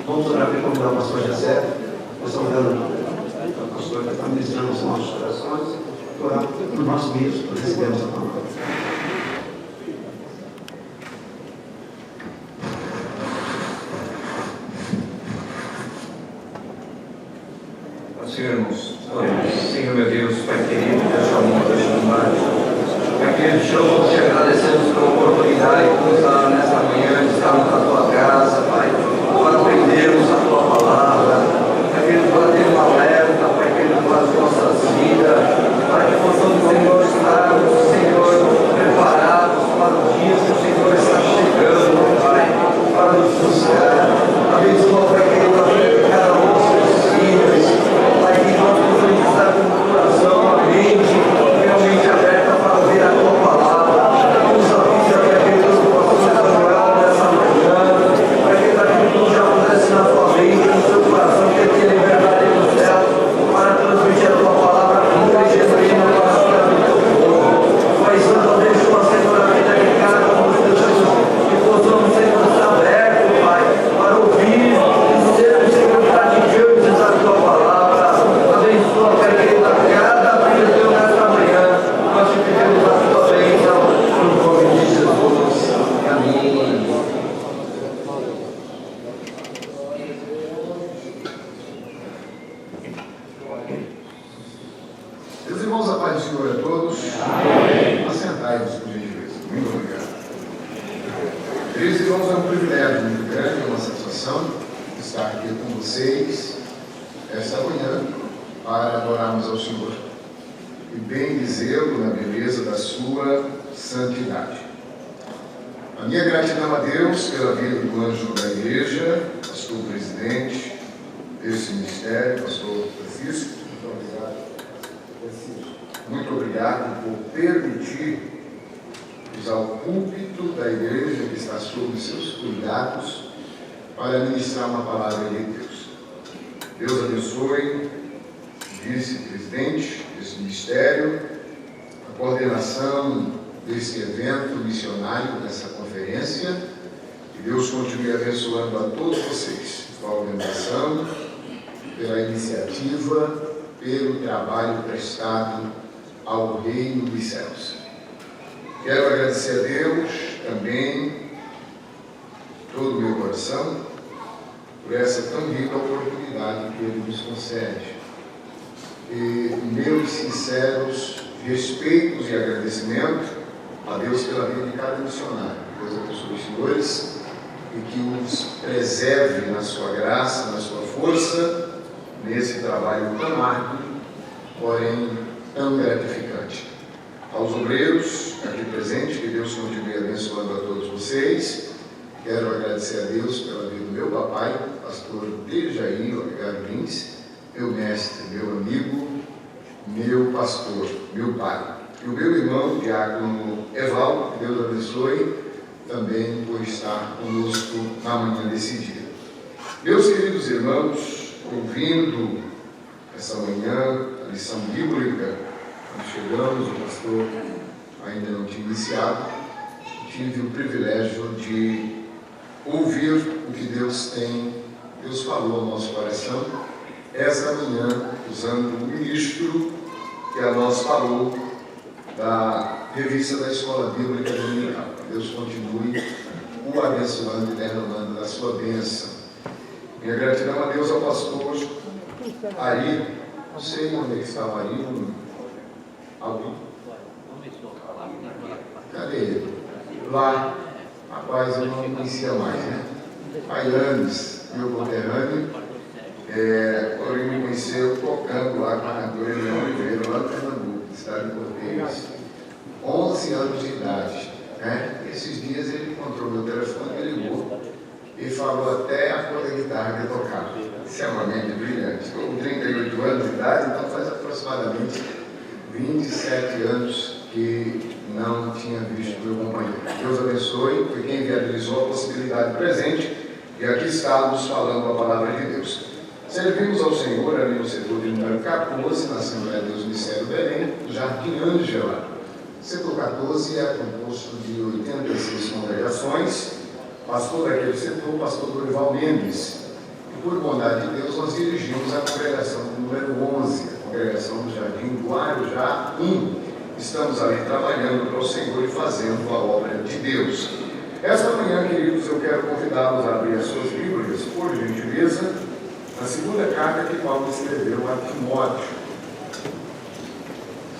Vamos orar para convidar o pastor José. Nós estamos dando o pastor que está ministrando os nossos corações, orar por nossos meios, para recebermos a palavra. Senhor, irmãos, Senhor meu Deus, Pai querido, Deus amor, Deus amado, Pai querido, te agradecemos pela oportunidade que nos dá nesta manhã de estarmos na tua casa, Pai, para aprendermos a tua palavra, Pai querido, para ter uma alerta, Pai querido, para as nossas vidas, para que possamos, Senhor, estarmos, Senhor, preparados para o dia que o Senhor está chegando, Pai, para nos buscar. Abençoa, Pai querido, a cada um dos seus filhos, Pai, que nós possamos estar com o coração, a mente realmente aberta para ouvir a tua palavra. Nos avisa, Pai querido, que possamos adorar nessa manhã, para que aquilo que já acontece na tua mente, no seu coração, que tenha liberdade no céu, para transmitir a tua palavra pura e genuína para a vida do teu povo. Pai Santo, abençoa, Senhor, a vida de cada um dos teus filhos, que possamos, Senhor, estar abertos, Pai, para ouvir e sermos, Senhor, praticantes da tua palavra. Abençoa, Pai querido, a cada filho teu nesta manhã. Nós te pedimos a tua bênção, no nome de Jesus. Amém. Meus irmãos, a paz do Senhor a todos. Amém. Assentai-vos, por gentileza. Muito obrigado. Queridos irmãos, é um privilégio muito grande, é uma satisfação estar aqui com vocês esta manhã para adorarmos ao Senhor e bendizê-lo na beleza da sua santidade. A minha gratidão a Deus pela vida do anjo da igreja, pastor presidente desse ministério, pastor Francisco. Muito obrigado. Muito obrigado por permitir usar o púlpito da igreja que está sob os seus cuidados para ministrar uma palavra de Deus. Deus abençoe o vice-presidente desse ministério, a coordenação desse evento missionário, dessa conferência, e Deus continue abençoando a todos vocês, pela organização, pela iniciativa, pelo trabalho prestado ao reino dos céus. Quero agradecer a Deus também, todo o meu coração, por essa tão rica oportunidade que Ele nos concede. E meus sinceros respeitos e agradecimento a Deus pela vida de cada missionário. Deus abençoe os senhores e que os preserve na sua graça, na sua força, nesse trabalho tão árduo, porém tão gratificante. Aos obreiros aqui presentes, que Deus continue abençoando a todos vocês. Quero agradecer a Deus pela vida do meu papai, pastor Dejair Olegário Lins, meu mestre, meu amigo, meu pastor, meu pai. E o meu irmão, diácono Evaldo, que Deus abençoe, também por estar conosco na manhã desse dia. Meus queridos irmãos, ouvindo essa manhã a lição bíblica, quando chegamos, o pastor ainda não tinha iniciado, tive o privilégio de ouvir o que Deus falou ao nosso coração, esta manhã, usando o ministro que a nós falou da revista da Escola Bíblica Dominical. Deus continue o abençoando e derramando da sua bênção. Minha gratidão a Deus, ao pastor Ari, não sei onde é que estava o Ari, alguém? Cadê ele? Lá, rapaz, eu não conhecia mais, né? Pailanes, meu conterrâneo, porém me conheceu tocando lá com a cantora Leão Oliveira, lá no Pernambuco, estado de Corteiros, 11 anos de idade, né? Esses dias ele encontrou meu telefone, me ligou e falou até a cor da guitarra que eu tocava. Isso é uma mente brilhante. Estou com 38 anos de idade, então faz aproximadamente 27 anos que não tinha visto meu companheiro. Deus abençoe, foi quem viabilizou a possibilidade presente, e aqui estamos falando a palavra de Deus. Servimos ao Senhor ali no setor de número 14, na Assembleia de Deus Ministério Belém, no Jardim Ângela. Setor 14 é composto de 86 congregações. Pastor daquele setor, pastor Dorival Mendes. por bondade de Deus, nós dirigimos a congregação número 11, a congregação do Jardim do Guarujá 1. Estamos ali trabalhando para o Senhor e fazendo a obra de Deus. Esta manhã, queridos, eu quero convidá-los a abrir as suas Bíblias, por gentileza, na segunda carta que Paulo escreveu a Timóteo.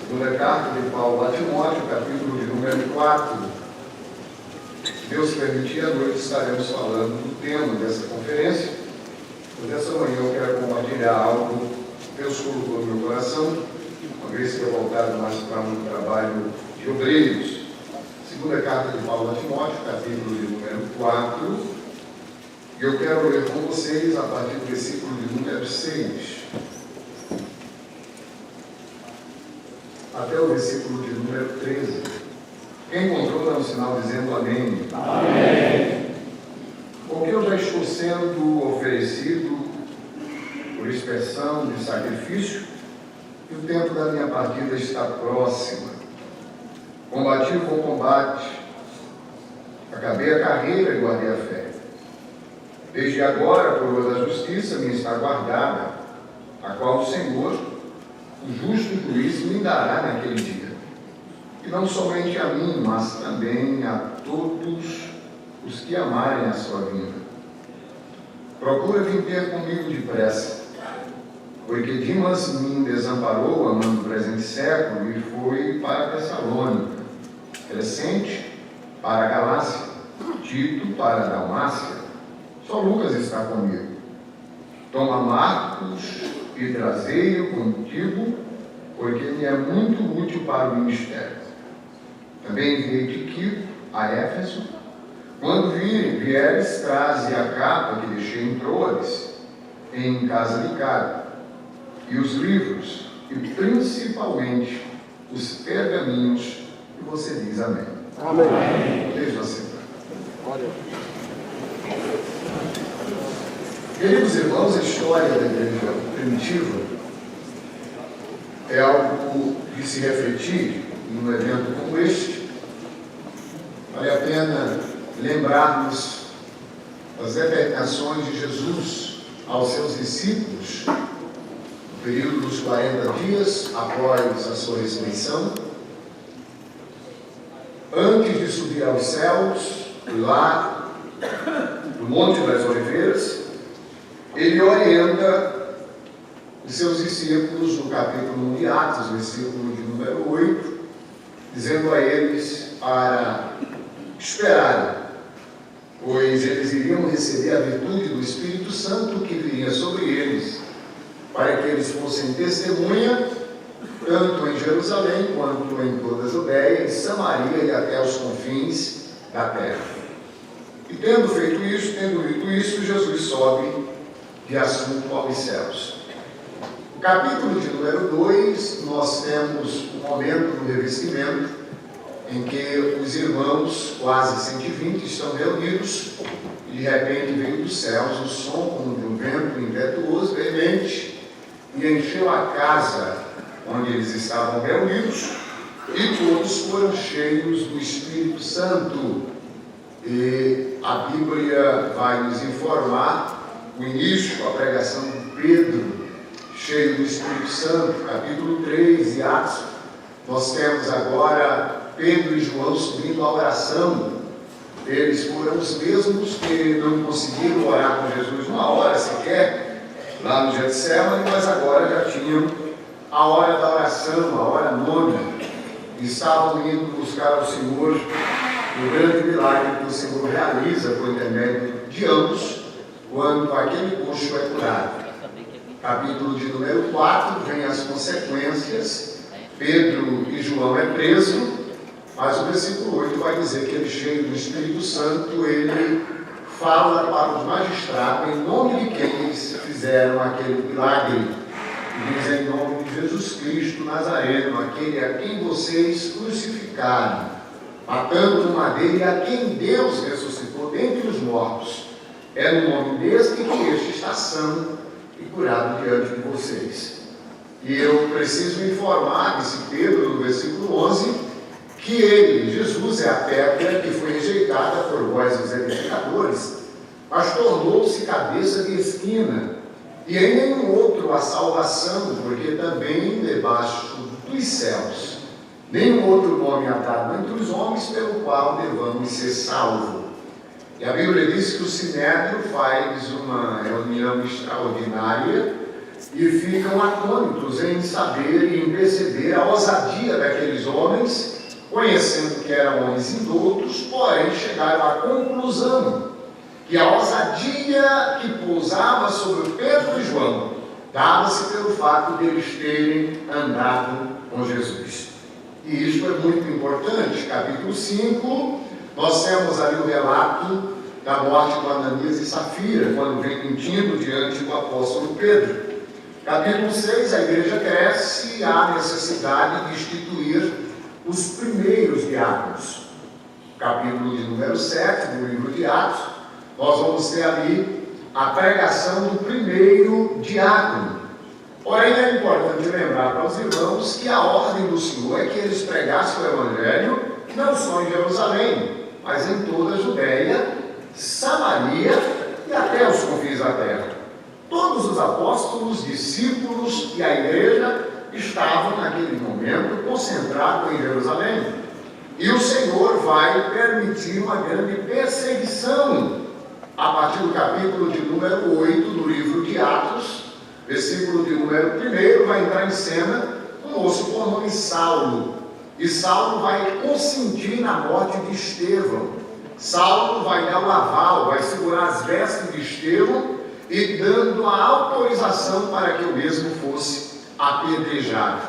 Segunda carta de Paulo a Timóteo, capítulo de número 4. Deus permitir, à noite estaremos falando do tema dessa conferência. Mas essa manhã eu quero compartilhar algo que Deus colocou no meu coração, uma vez que eu voltado mais para um trabalho de obreiros. Segunda carta de Paulo a Timóteo, capítulo de número 4, e eu quero ler com vocês a partir do versículo de número 6, até o versículo de número 13. Quem encontrou, dá um sinal dizendo amém. Amém. Porque eu já estou sendo oferecido por expressão de sacrifício, e o tempo da minha partida está próxima. Combati o bom combate, acabei a carreira e guardei a fé. Desde agora a coroa da justiça me está guardada, a qual o Senhor, o justo juiz, me dará naquele dia. E não somente a mim, mas também a todos os que amarem a sua vinda. Procura vir ter comigo depressa, porque Dimas me desamparou, amando o presente século, e foi para Tessalônica, Crescente para a Galácia, Tito para a Dalmácia. Só Lucas está comigo. Toma Marcos e trazei-o contigo, porque me é muito útil para o ministério. Também enviei Tíquico a Éfeso. Quando vieres, traze a capa que deixei em Troades, em casa de Caio, e os livros, e principalmente os pergaminhos, e você diz amém. Amém. Deixa assim. Queridos irmãos, a história da igreja primitiva é algo de se refletir num evento como este. Vale a pena lembrarmos das determinações de Jesus aos seus discípulos no período dos 40 dias após a sua ressurreição. Antes de subir aos céus, lá no Monte das Oliveiras, ele orienta os seus discípulos no capítulo 1 de Atos, versículo de número 8, dizendo a eles para esperarem, pois eles iriam receber a virtude do Espírito Santo que viria sobre eles, para que eles fossem testemunha, tanto em Jerusalém quanto em toda a Judéia, em Samaria e até os confins da terra. E tendo feito isso, tendo dito isso, Jesus sobe de assunto aos céus. No capítulo de número 2, nós temos o momento do revestimento, em que os irmãos, quase 120, estão reunidos, e de repente veio dos céus o som como de um vento impetuoso, veemente, e encheu a casa onde eles estavam reunidos, e todos foram cheios do Espírito Santo. E a Bíblia vai nos informar o início, a pregação de Pedro, cheio do Espírito Santo, capítulo 3 de Atos. Nós temos agora Pedro e João subindo a oração. Eles foram os mesmos que não conseguiram orar com Jesus uma hora sequer, lá no Getsemane, mas agora já tinham a hora da oração, a hora nona. Estavam indo buscar ao Senhor o grande milagre que o Senhor realiza por intermédio de ambos, quando aquele coxo é curado. Capítulo de número 4, vem as consequências. Pedro e João é preso, mas o versículo 8 vai dizer que ele, cheio do Espírito Santo, ele fala para os magistrados em nome de quem eles fizeram aquele milagre. E diz: em nome de Jesus Cristo Nazareno, aquele a quem vocês crucificaram, matando no madeiro, e a quem Deus ressuscitou dentre os mortos. É no nome deste que este está são e curado diante de vocês. E eu preciso informar, disse Pedro no versículo 11, que ele, Jesus, é a pedra que foi rejeitada por vós, os edificadores, mas tornou-se cabeça de esquina. E em nenhum outro há salvação, porque também debaixo dos céus nenhum outro nome há dado entre os homens pelo qual devamos ser salvos. E a Bíblia diz que o Sinédrio faz uma reunião extraordinária e ficam atônitos em saber e em perceber a ousadia daqueles homens, conhecendo que eram homens indoutos, porém chegaram à conclusão que a ousadia que pousava sobre Pedro e João dava-se pelo fato de eles terem andado com Jesus. E isto é muito importante. Capítulo 5, nós temos ali o relato da morte do Ananias e Safira, quando vem mentindo diante do apóstolo Pedro. Capítulo 6, a igreja cresce e há necessidade de instituir os primeiros diáconos. Capítulo de número 7 do livro de Atos, nós vamos ter ali a pregação do primeiro diácono. Porém, é importante lembrar para os irmãos que a ordem do Senhor é que eles pregassem o Evangelho não só em Jerusalém, mas em toda a Judéia, Samaria e até os confins da terra. Todos os apóstolos, discípulos e a igreja estavam naquele momento concentrados em Jerusalém. E o Senhor vai permitir uma grande perseguição a partir do capítulo de número 8 do livro de Atos, versículo de número 1, vai entrar em cena um moço por nome Saulo. E Saulo vai consentir na morte de Estevão. Saulo vai dar o aval, vai segurar as vestes de Estevão e dando a autorização para que o mesmo fosse apedrejado.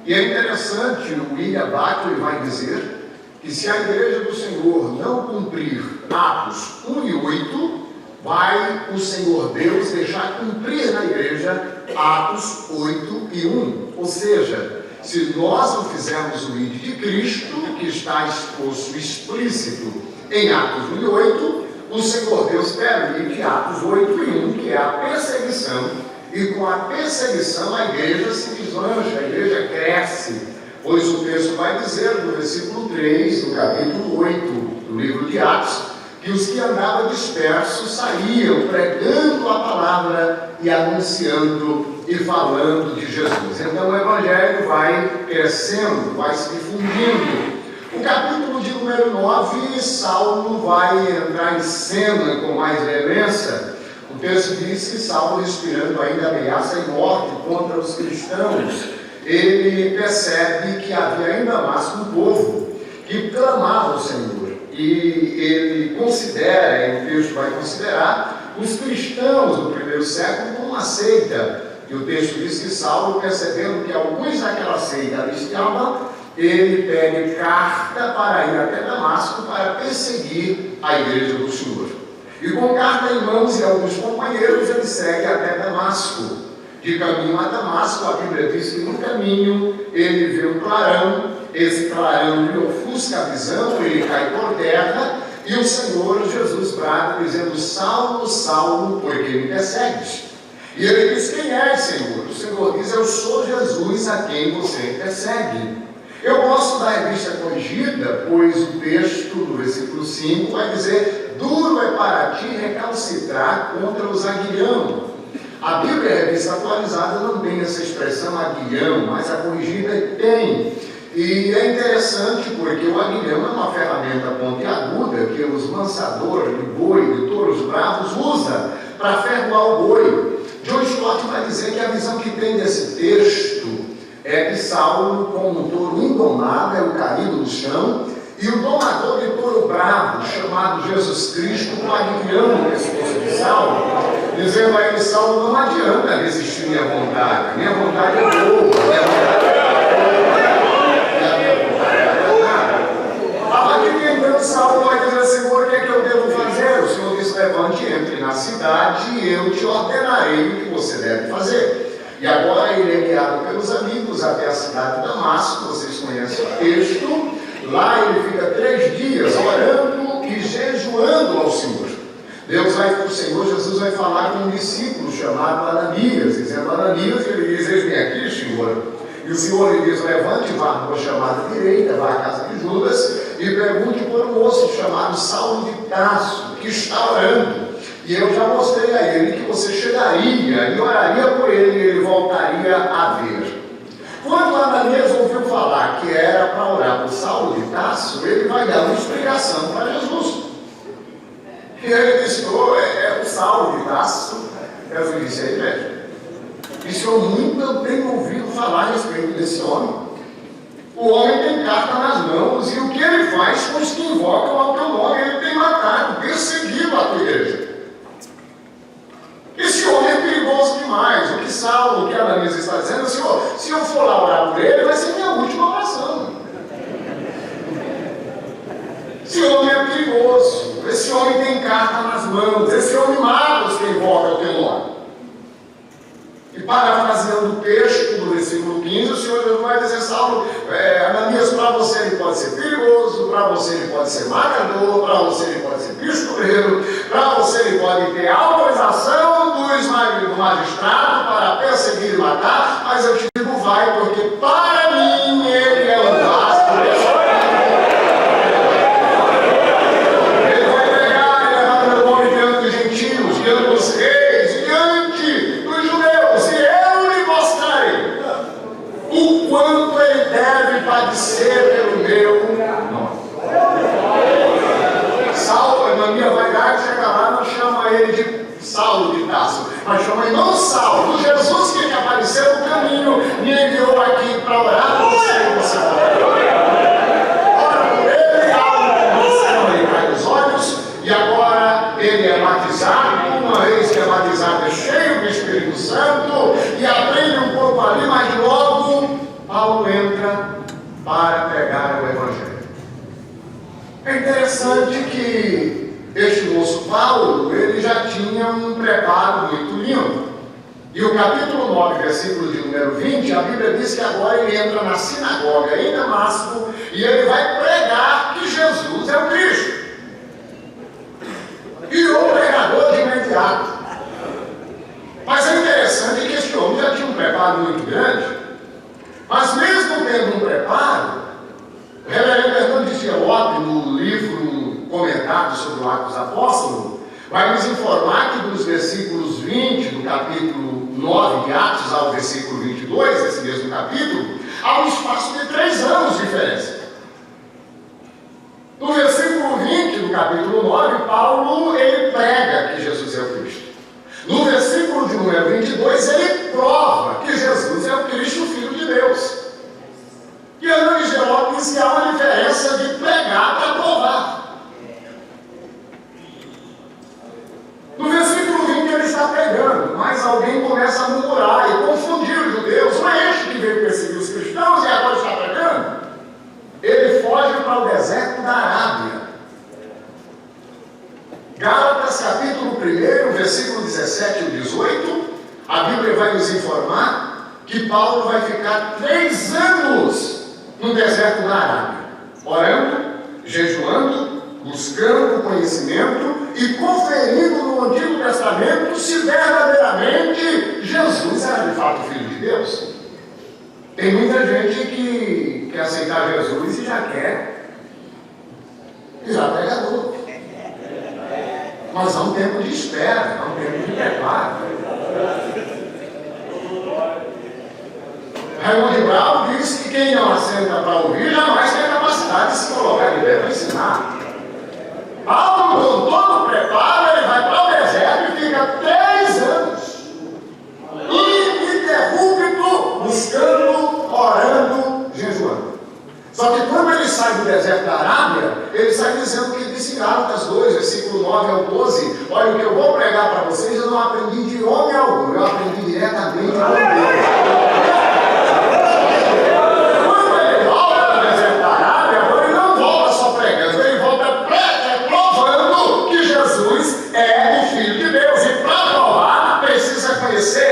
E é interessante, o William Butler vai dizer que se a igreja do Senhor não cumprir Atos 1 e 8, vai o Senhor Deus deixar cumprir na igreja Atos 8 e 1. Ou seja, se nós não fizermos o ID de Cristo, que está exposto explícito em Atos 1 e 8, o Senhor Deus permite Atos 8 e 1, que é a perseguição, e com a perseguição a igreja se deslancha, a igreja cresce, pois o texto vai dizer, no versículo 3, do capítulo 8 do livro de Atos, que os que andavam dispersos saíam pregando a palavra e anunciando e falando de Jesus. Então o Evangelho vai crescendo, vai se difundindo. O capítulo de número 9, Saulo vai entrar em cena com mais veemência. O texto diz que Saulo, respirando ainda ameaça e morte contra os cristãos, ele percebe que havia ainda mais um povo que clamava ao Senhor. E ele considera, e o texto vai considerar, os cristãos do primeiro século como uma seita. E o texto diz que Saulo, percebendo que alguns daquela seita ali estavam, ele pede carta para ir até Damasco para perseguir a igreja do Senhor. E com carta em mãos e alguns companheiros, ele segue até Damasco. De caminho a Damasco, a Bíblia diz que no caminho ele vê um clarão, esse clarão lhe ofusca a visão, ele cai por terra, e o Senhor Jesus brada, dizendo: Saulo, Saulo, por que me persegues? E ele diz: quem é, Senhor? O Senhor diz: eu sou Jesus a quem você persegue. Eu gosto da revista corrigida, pois o texto do versículo 5 vai dizer: duro é para ti recalcitrar contra os aguilhão. A Bíblia, a revista atualizada, não tem essa expressão aguilhão, mas a corrigida tem. E é interessante porque o aguilhão é uma ferramenta pontiaguda que os mansadores de boi, de touros bravos, usam para ferroar o boi. John Stott vai dizer que a visão que tem desse texto é que Saulo, como um touro indomável, caído no chão, e o domador de touro bravo, chamado Jesus Cristo, com aguilhão no pescoço de Saulo, dizendo a ele: Saulo, não adianta resistir minha vontade é boa, minha vontade Saulo vai dizer: Senhor, o que é que eu devo fazer? O Senhor diz: levante, entre na cidade e eu te ordenarei o que você deve fazer. E agora ele é guiado pelos amigos até a cidade de Damasco, vocês conhecem o texto. Lá ele fica 3 dias orando e jejuando ao Senhor. O Senhor Jesus vai falar com um discípulo chamado Ananias, dizendo: Ananias, ele diz: eis-me aqui, Senhor. E o Senhor lhe diz: levante, vá à rua chamada direita, vá à casa de Judas, e pergunte por um moço chamado Saulo de Tarso, que está orando. E eu já mostrei a ele que você chegaria e oraria por ele e ele voltaria a ver. Quando Ananias ouviu falar que era para orar por Saulo de Tarso, ele vai dar uma explicação para Jesus. E ele disse: é o Saulo de Tarso. Jesus disse: aí, velho, disse: eu nunca tenho ouvido falar a respeito desse homem. O homem tem carta nas mãos, e o que ele faz com os que invocam ao teu nome? Ele tem matado, perseguido a tua igreja. Esse homem é perigoso demais. O que Saulo, o que Ananias está dizendo, Senhor, se eu for lá orar por ele, vai ser minha última oração. Esse homem é perigoso, esse homem tem carta nas mãos, esse homem mata os que invocam o teu nome. E parafraseando o texto do versículo 15, o Senhor Jesus vai dizer: Saulo, Ananias, para você ele pode ser perigoso, para você ele pode ser matador, para você ele pode ser pistoleiro, para você ele pode ter autorização do magistrado para perseguir e matar, mas eu te digo, vai, porque para mim ele é um vaso. Ele vai pregar e levar meu nome diante dos gentios, diante dos reis, diante dos judeus, e eu lhe mostrarei o quanto ele deve padecer pelo meu nome. Saulo, na minha vaidade, chega lá, não chama ele de Saulo de Tarso, mas chama ele não Saulo, Jesus que apareceu no caminho, me enviou aqui para orar por você e você vai. Ora por ele, algo ele cai dos olhos, e agora ele é batizado. Uma vez que é batizado, é cheio do Espírito Santo e aprende um pouco ali, mas logo Paulo entra para pregar o Evangelho. É interessante que este moço Paulo, ele já tinha um preparo muito lindo. E o capítulo 9, versículo de número 20, a Bíblia diz que agora ele entra na sinagoga em Damasco e ele vai pregar que Jesus é o Cristo. Virou pregador de imediato. Mas é interessante que este homem já tinha um preparo muito grande, mas mesmo tendo um preparo, o reverendo Fernando de Fiolope, no livro comentado sobre o Atos dos Apóstolos, vai nos informar que dos versículos 20 do capítulo 9 de Atos ao versículo 22, esse mesmo capítulo, há um espaço de 3 anos de diferença. No versículo 20 do capítulo 9, Paulo, ele prega que Jesus é o Cristo. No versículo de número 22, ele prova que Jesus é o Cristo, o Filho de Deus. E Ana de Geló diz que há uma diferença de pregar para provar. No versículo 20 ele está pregando, mas alguém começa a murmurar e confundir os judeus. Não é este que veio perseguir os cristãos e agora está pregando? Ele foge para o deserto da Arábia. Gálatas capítulo 1, versículo 17 e 18, a Bíblia vai nos informar que Paulo vai ficar 3 anos no deserto da Arábia, orando, jejuando, buscando conhecimento e conferindo no Antigo Testamento se verdadeiramente Jesus era de fato Filho de Deus. Tem muita gente que quer aceitar Jesus e já quer virar pregador. Mas há um tempo de espera, há um tempo de preparo. Raimundo Bravo diz que quem não assenta para ouvir jamais tem a capacidade de se colocar de pé para ensinar. Paulo, com todo o preparo, ele vai para o deserto e fica 3 anos ininterrupto, buscando, orando, jejuando. Só que quando ele sai do deserto da Arábia, ele sai dizendo o que disse em Gálatas 2, versículo 9 ao 12: olha, o que eu vou pregar para vocês, eu não aprendi de homem algum, eu aprendi diretamente com Deus.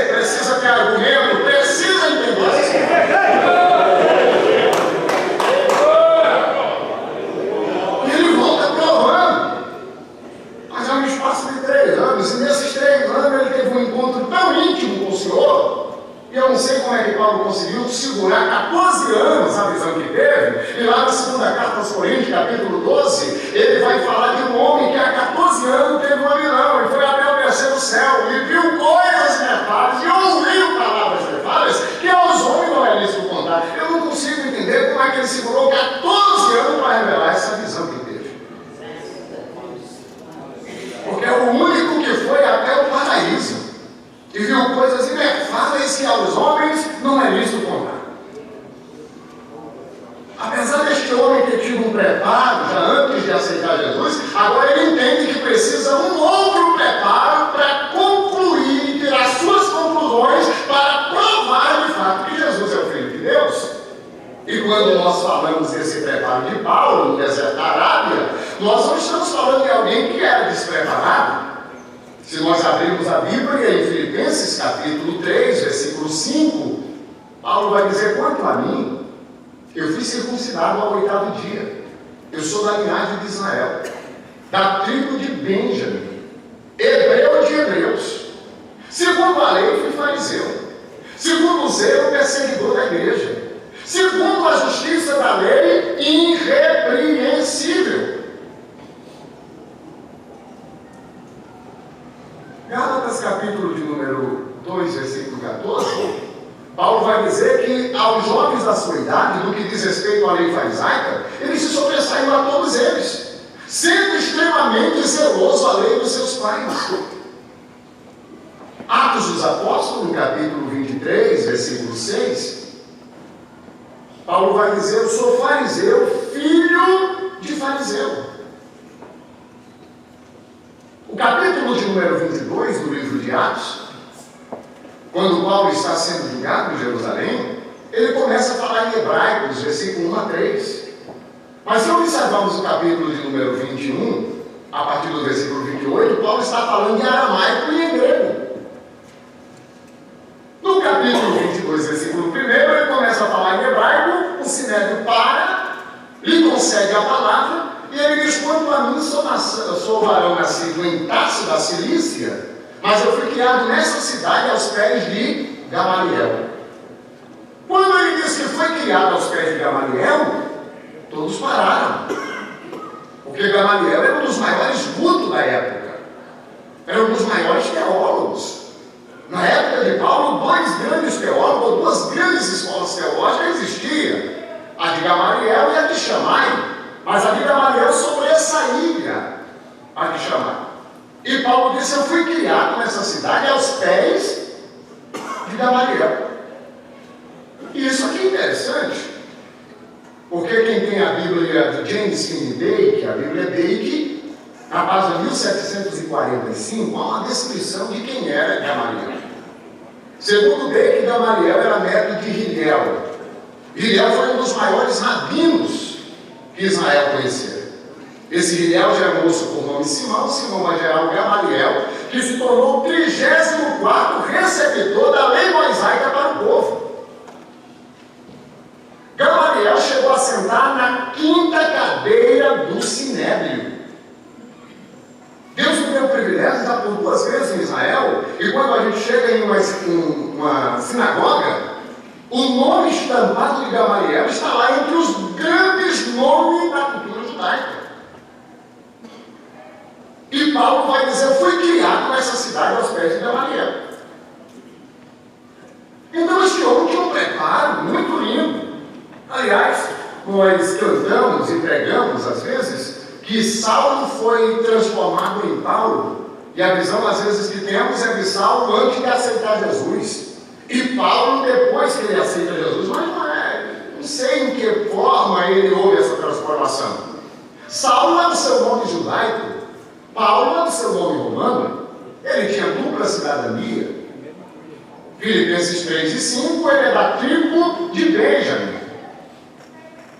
Precisa ter argumento, precisa entender. E ele volta provando. Mas é um espaço de 3 anos, e nesses 3 anos ele teve um encontro tão íntimo com o Senhor, e eu não sei como é que Paulo conseguiu segurar 14 anos a visão que teve, e lá na segunda carta aos Coríntios, capítulo 12, ele vai falar de um homem que há 14 anos teve uma visão, e foi até segurou 14 anos para revelar essa visão que teve. Porque é o único que foi até o paraíso e viu coisas inefáveis que aos homens não é visto contar. Apesar deste homem ter tido um preparo já antes de aceitar Jesus, agora ele entende que precisa um outro preparo para concluir e tirar suas conclusões para provar de fato que Jesus é o Filho de Deus. E quando nós falamos desse preparo de Paulo no deserto da Arábia, nós não estamos falando de alguém que era despreparado. Se nós abrirmos a Bíblia em Filipenses capítulo 3, versículo 5, Paulo vai dizer: quanto a mim, eu fui circuncidado ao 8º dia. Eu sou da linhagem de Israel, da tribo de Benjamim, hebreu de hebreus. Segundo a lei, fui fariseu. Segundo o zelo, perseguidor da igreja. Segundo a justiça da lei, irrepreensível. Gálatas capítulo de número 2, versículo 14, Paulo vai dizer que aos jovens da sua idade, no que diz respeito à lei farisaica, ele se sobressaiu a todos eles, sendo extremamente zeloso à lei dos seus pais. Atos dos Apóstolos, no capítulo 23, versículo 6, Paulo vai dizer: eu sou fariseu, filho de fariseu. O capítulo de número 22 do livro de Atos, quando Paulo está sendo julgado em Jerusalém, ele começa a falar em hebraico, dos versículos 1 a 3. Mas se observarmos o capítulo de número 21, a partir do versículo 28, Paulo está falando em aramaico e em grego. No capítulo 22, versículo 1, ele começa a falar em hebraico, o sinédrio para, lhe concede a palavra, e ele diz: quanto a mim, sou varão nascido em Tarso da Cilícia, mas eu fui criado nessa cidade aos pés de Gamaliel. Quando ele diz que foi criado aos pés de Gamaliel, todos pararam. Porque Gamaliel era um dos maiores gutos da época. Era um dos maiores teólogos. Na época de Paulo, dois grandes teólogos, duas grandes escolas teológicas existiam. A de Gamaliel e a de Shammai. Mas a de Gamaliel sobressaía a de Shammai. E Paulo disse: eu fui criado nessa cidade aos pés de Gamaliel. E isso aqui é interessante, porque quem tem a Bíblia de James Finney Dake, a Bíblia Dake, na página 1745, há uma descrição de quem era Gamaliel. Segundo Dake, Gamaliel era neto de Hillel. Hillel foi um dos maiores rabinos que Israel conhecia. Esse Hillel gerou-se por nome Simão, Simão vai gerar o Gamaliel, que se tornou o 34º receptor da lei mosaica para o povo. Gamaliel chegou a sentar na 5ª cadeira do Sinédrio. Deus me deu o privilégio de estar por 2 vezes em Israel, e quando a gente chega em uma sinagoga, o nome estampado de Gamaliel está lá entre os grandes nomes da cultura judaica. E Paulo vai dizer: eu fui criado nessa cidade aos pés de Gamaliel. Então este homem tinha um preparo muito lindo. Aliás, nós cantamos e pregamos às vezes que Saulo foi transformado em Paulo, e a visão às vezes que temos é de Saulo antes de aceitar Jesus, e Paulo depois que ele aceita Jesus. Mas não sei em que forma ele houve essa transformação. Saulo é o seu nome judaico, Paulo é o seu nome romano. Ele tinha dupla cidadania. Filipenses 3 e 5, ele é da tribo de Benjamim.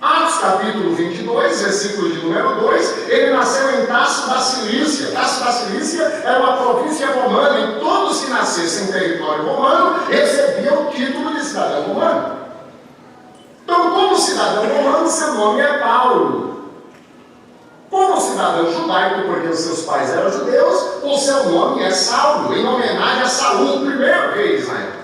Atos capítulo 22, versículo de número 2, ele nasceu em Tarso da Cilícia. Tarso da Cilícia era uma província romana, e todos que nascessem em território romano recebiam o título de cidadão romano. Então, como cidadão romano, seu nome é Paulo. Como cidadão judaico, porque os seus pais eram judeus, o seu nome é Saulo, em homenagem a Saul, o primeiro rei de Israel.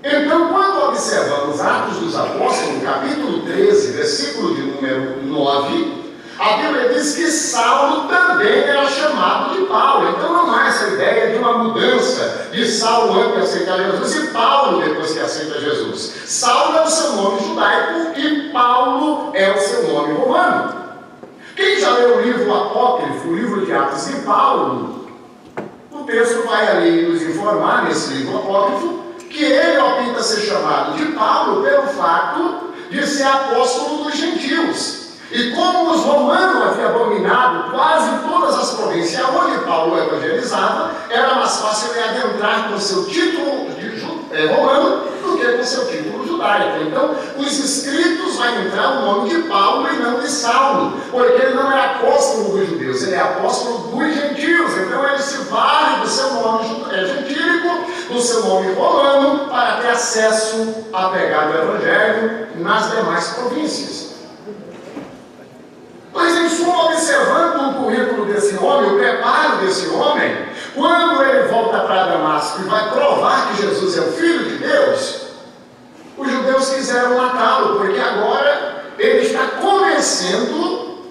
Então, quando observamos Atos dos Apóstolos, no capítulo 13, versículo de número 9, a Bíblia diz que Saulo também era chamado de Paulo. Então não há essa ideia de uma mudança de Saulo antes de aceitar Jesus e Paulo depois que aceita Jesus. Saulo é o seu nome judaico e Paulo é o seu nome romano. Quem já leu o livro apócrifo, o livro de Atos de Paulo, o texto vai ali nos informar nesse livro apócrifo que ele opta ser chamado de Paulo pelo fato de ser apóstolo dos gentios. E como os romanos haviam dominado quase todas as províncias onde Paulo evangelizava, era mais fácil ele adentrar com seu título romano do que com seu título judaico. Então, os escritos vai entrar o nome de Paulo e não de Saulo, porque ele não é apóstolo dos judeus, ele é apóstolo dos gentios. Então, ele se vale do seu nome gentílico, do seu nome romano, para ter acesso a pegar o evangelho nas demais províncias. Mas, em suma, observando o currículo desse homem, o preparo desse homem, quando ele volta para Damasco e vai provar que Jesus é o Filho de Deus, os judeus quiseram matá-lo, porque agora ele está convencendo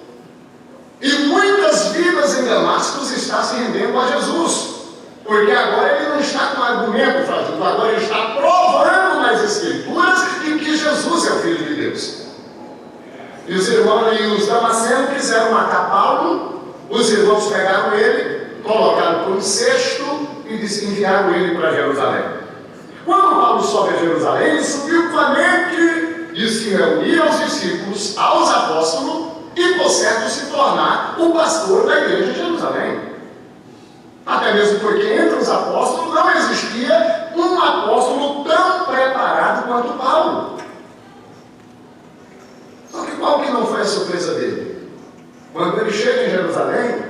e muitas vidas em Damasco estão se rendendo a Jesus. Porque agora ele não está com argumento frajudo, agora ele está provando nas Escrituras de que Jesus é o Filho de Deus. E os irmãos e os damascenos quiseram matar Paulo, os irmãos pegaram ele, colocaram por um cesto e enviaram ele para Jerusalém. Quando Paulo sobe a Jerusalém, ele subiu com a mente de se reunir aos discípulos, aos apóstolos, e por certo se tornar o pastor da igreja de Jerusalém. Até mesmo porque entre os apóstolos não existia um apóstolo tão preparado quanto Paulo. Só que qual que não foi a surpresa dele? Quando ele chega em Jerusalém,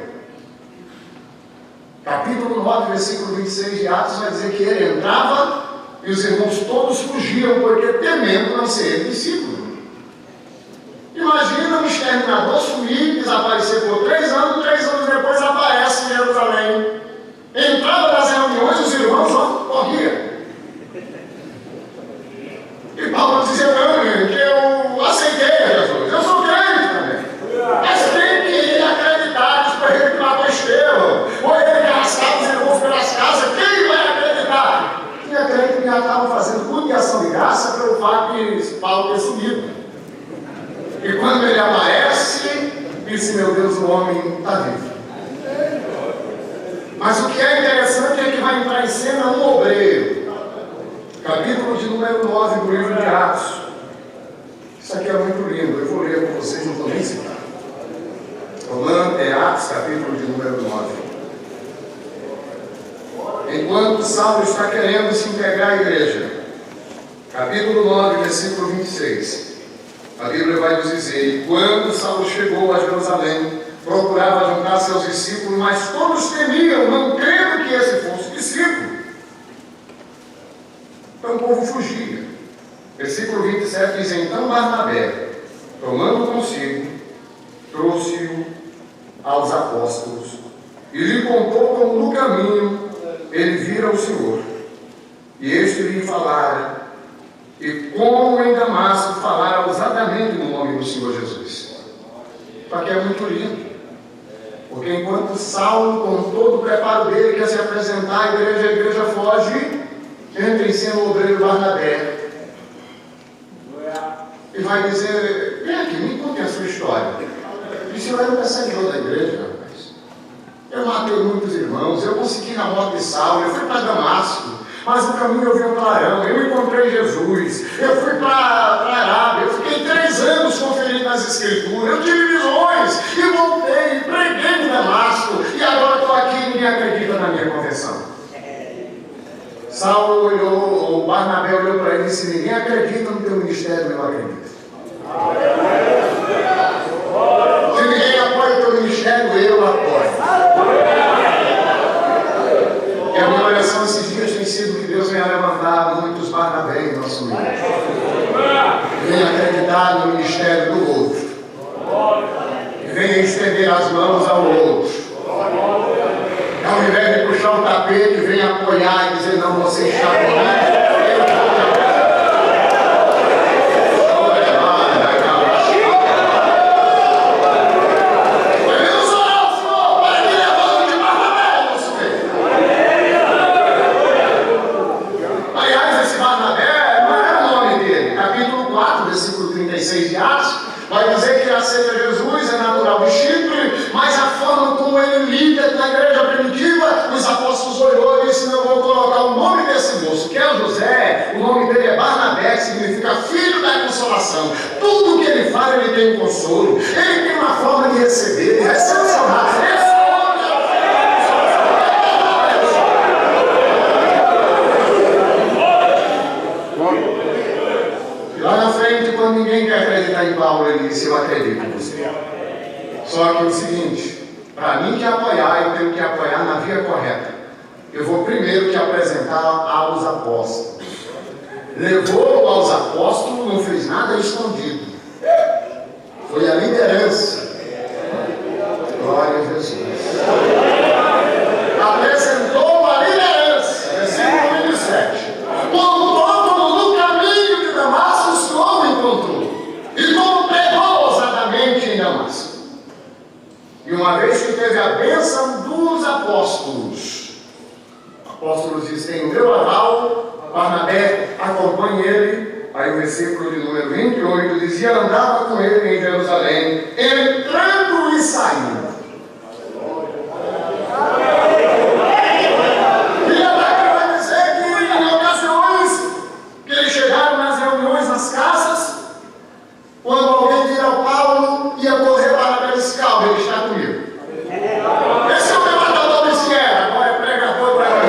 capítulo 9, versículo 26 de Atos, vai dizer que ele entrava e os irmãos todos fugiam, porque temendo não ser ele discípulo. Imagina um exterminador sumir, desaparecer por 3 anos, 3 anos depois aparece em Jerusalém. Entrava nas reuniões, os irmãos corriam. E Paulo dizia, não, que eu aceitei a Jesus, eu sou crente também. Mas tem que acreditar para ele que matou Estevão, ou ele que arrastava os irmãos pelas casas, quem vai acreditar? Tinha crente que já estava fazendo culto de ação de graça pelo fato de Paulo ter sumido. E quando ele aparece, disse, meu Deus, o homem está vivo. Mas o que é interessante é que vai entrar em cena um obreiro. Capítulo de número 9 do livro de Atos. Isso aqui é muito lindo, eu vou ler com vocês, não estou nem citando. Atos, capítulo de número 9. Enquanto Saulo está querendo se integrar à igreja, capítulo 9, versículo 26. A Bíblia vai nos dizer, e quando Saulo chegou a Jerusalém, procurava juntar seus discípulos, mas todos temiam, não crendo que esse fosse discípulo. Então o povo fugia. Versículo 27 diz, então Barnabé, tomando consigo, trouxe-o aos apóstolos, e lhe contou como no caminho ele vira o Senhor. E este lhe falara, e como em Damasco falara ousadamente no nome do Senhor Jesus. Isso aqui é muito lindo. Porque enquanto Saulo, com todo o preparo dele, quer se apresentar à igreja, a igreja foge, entra em cena o obreiro Barnabé. E vai dizer, vem aqui, me conte a sua história. E o senhor era um perseguidor da igreja, rapaz. Eu matei muitos irmãos, eu consegui na morte de Saulo, eu fui para Damasco. Mas no caminho eu vi um clarão, eu encontrei Jesus, eu fui para a Arábia, eu fiquei 3 anos conferindo as Escrituras, eu tive visões, e voltei, preguei em Damasco, e agora estou aqui e ninguém acredita na minha conversão. Saulo olhou, o Barnabé olhou para ele e disse, ninguém acredita no teu ministério, eu acredito. Se ninguém apoia o teu ministério, eu apoio. E a minha oração esses dias tem sido que Deus venha levantar muitos Barnabé em nosso meio. Venha acreditar no ministério do outro. E venha estender as mãos ao outro. Ao invés de puxar o tapete, venha apoiar e dizer, não, você está correto. epíteto na igreja primitiva, os apóstolos olhou e disse: não, vou colocar o nome desse moço, que é José, o nome dele é Barnabé, que significa filho da consolação. Tudo que ele faz, ele tem um consolo, ele tem uma forma de receber, de recepcionar. Lá na frente, quando ninguém quer acreditar em Paulo, ele disse: eu acredito em você. Só que é o seguinte, para mim te apoiar, eu tenho que apoiar na via correta. Eu vou primeiro te apresentar aos apóstolos. Levou aos apóstolos, não fez nada escondido. Foi a liderança. Glória a Jesus. Apresentou a liderança. Versículo 27. Quando no caminho de Damasco, o Senhor o encontrou. E como pregou ousadamente em Damasco. E uma vez que teve a bênção dos apóstolos, apóstolos dizem: tem o meu aval, Barnabé, acompanhe ele. Aí o versículo de número 28 dizia: andava com ele em Jerusalém, entrando e saindo. E ela vai dizer que em ocasiões que eles chegaram nas reuniões, nas casas, quando alguém vira ao Paulo, ia correr para a disse: calma, ele está comigo. Esse é o levantador de Sierra, agora é pregador para mim.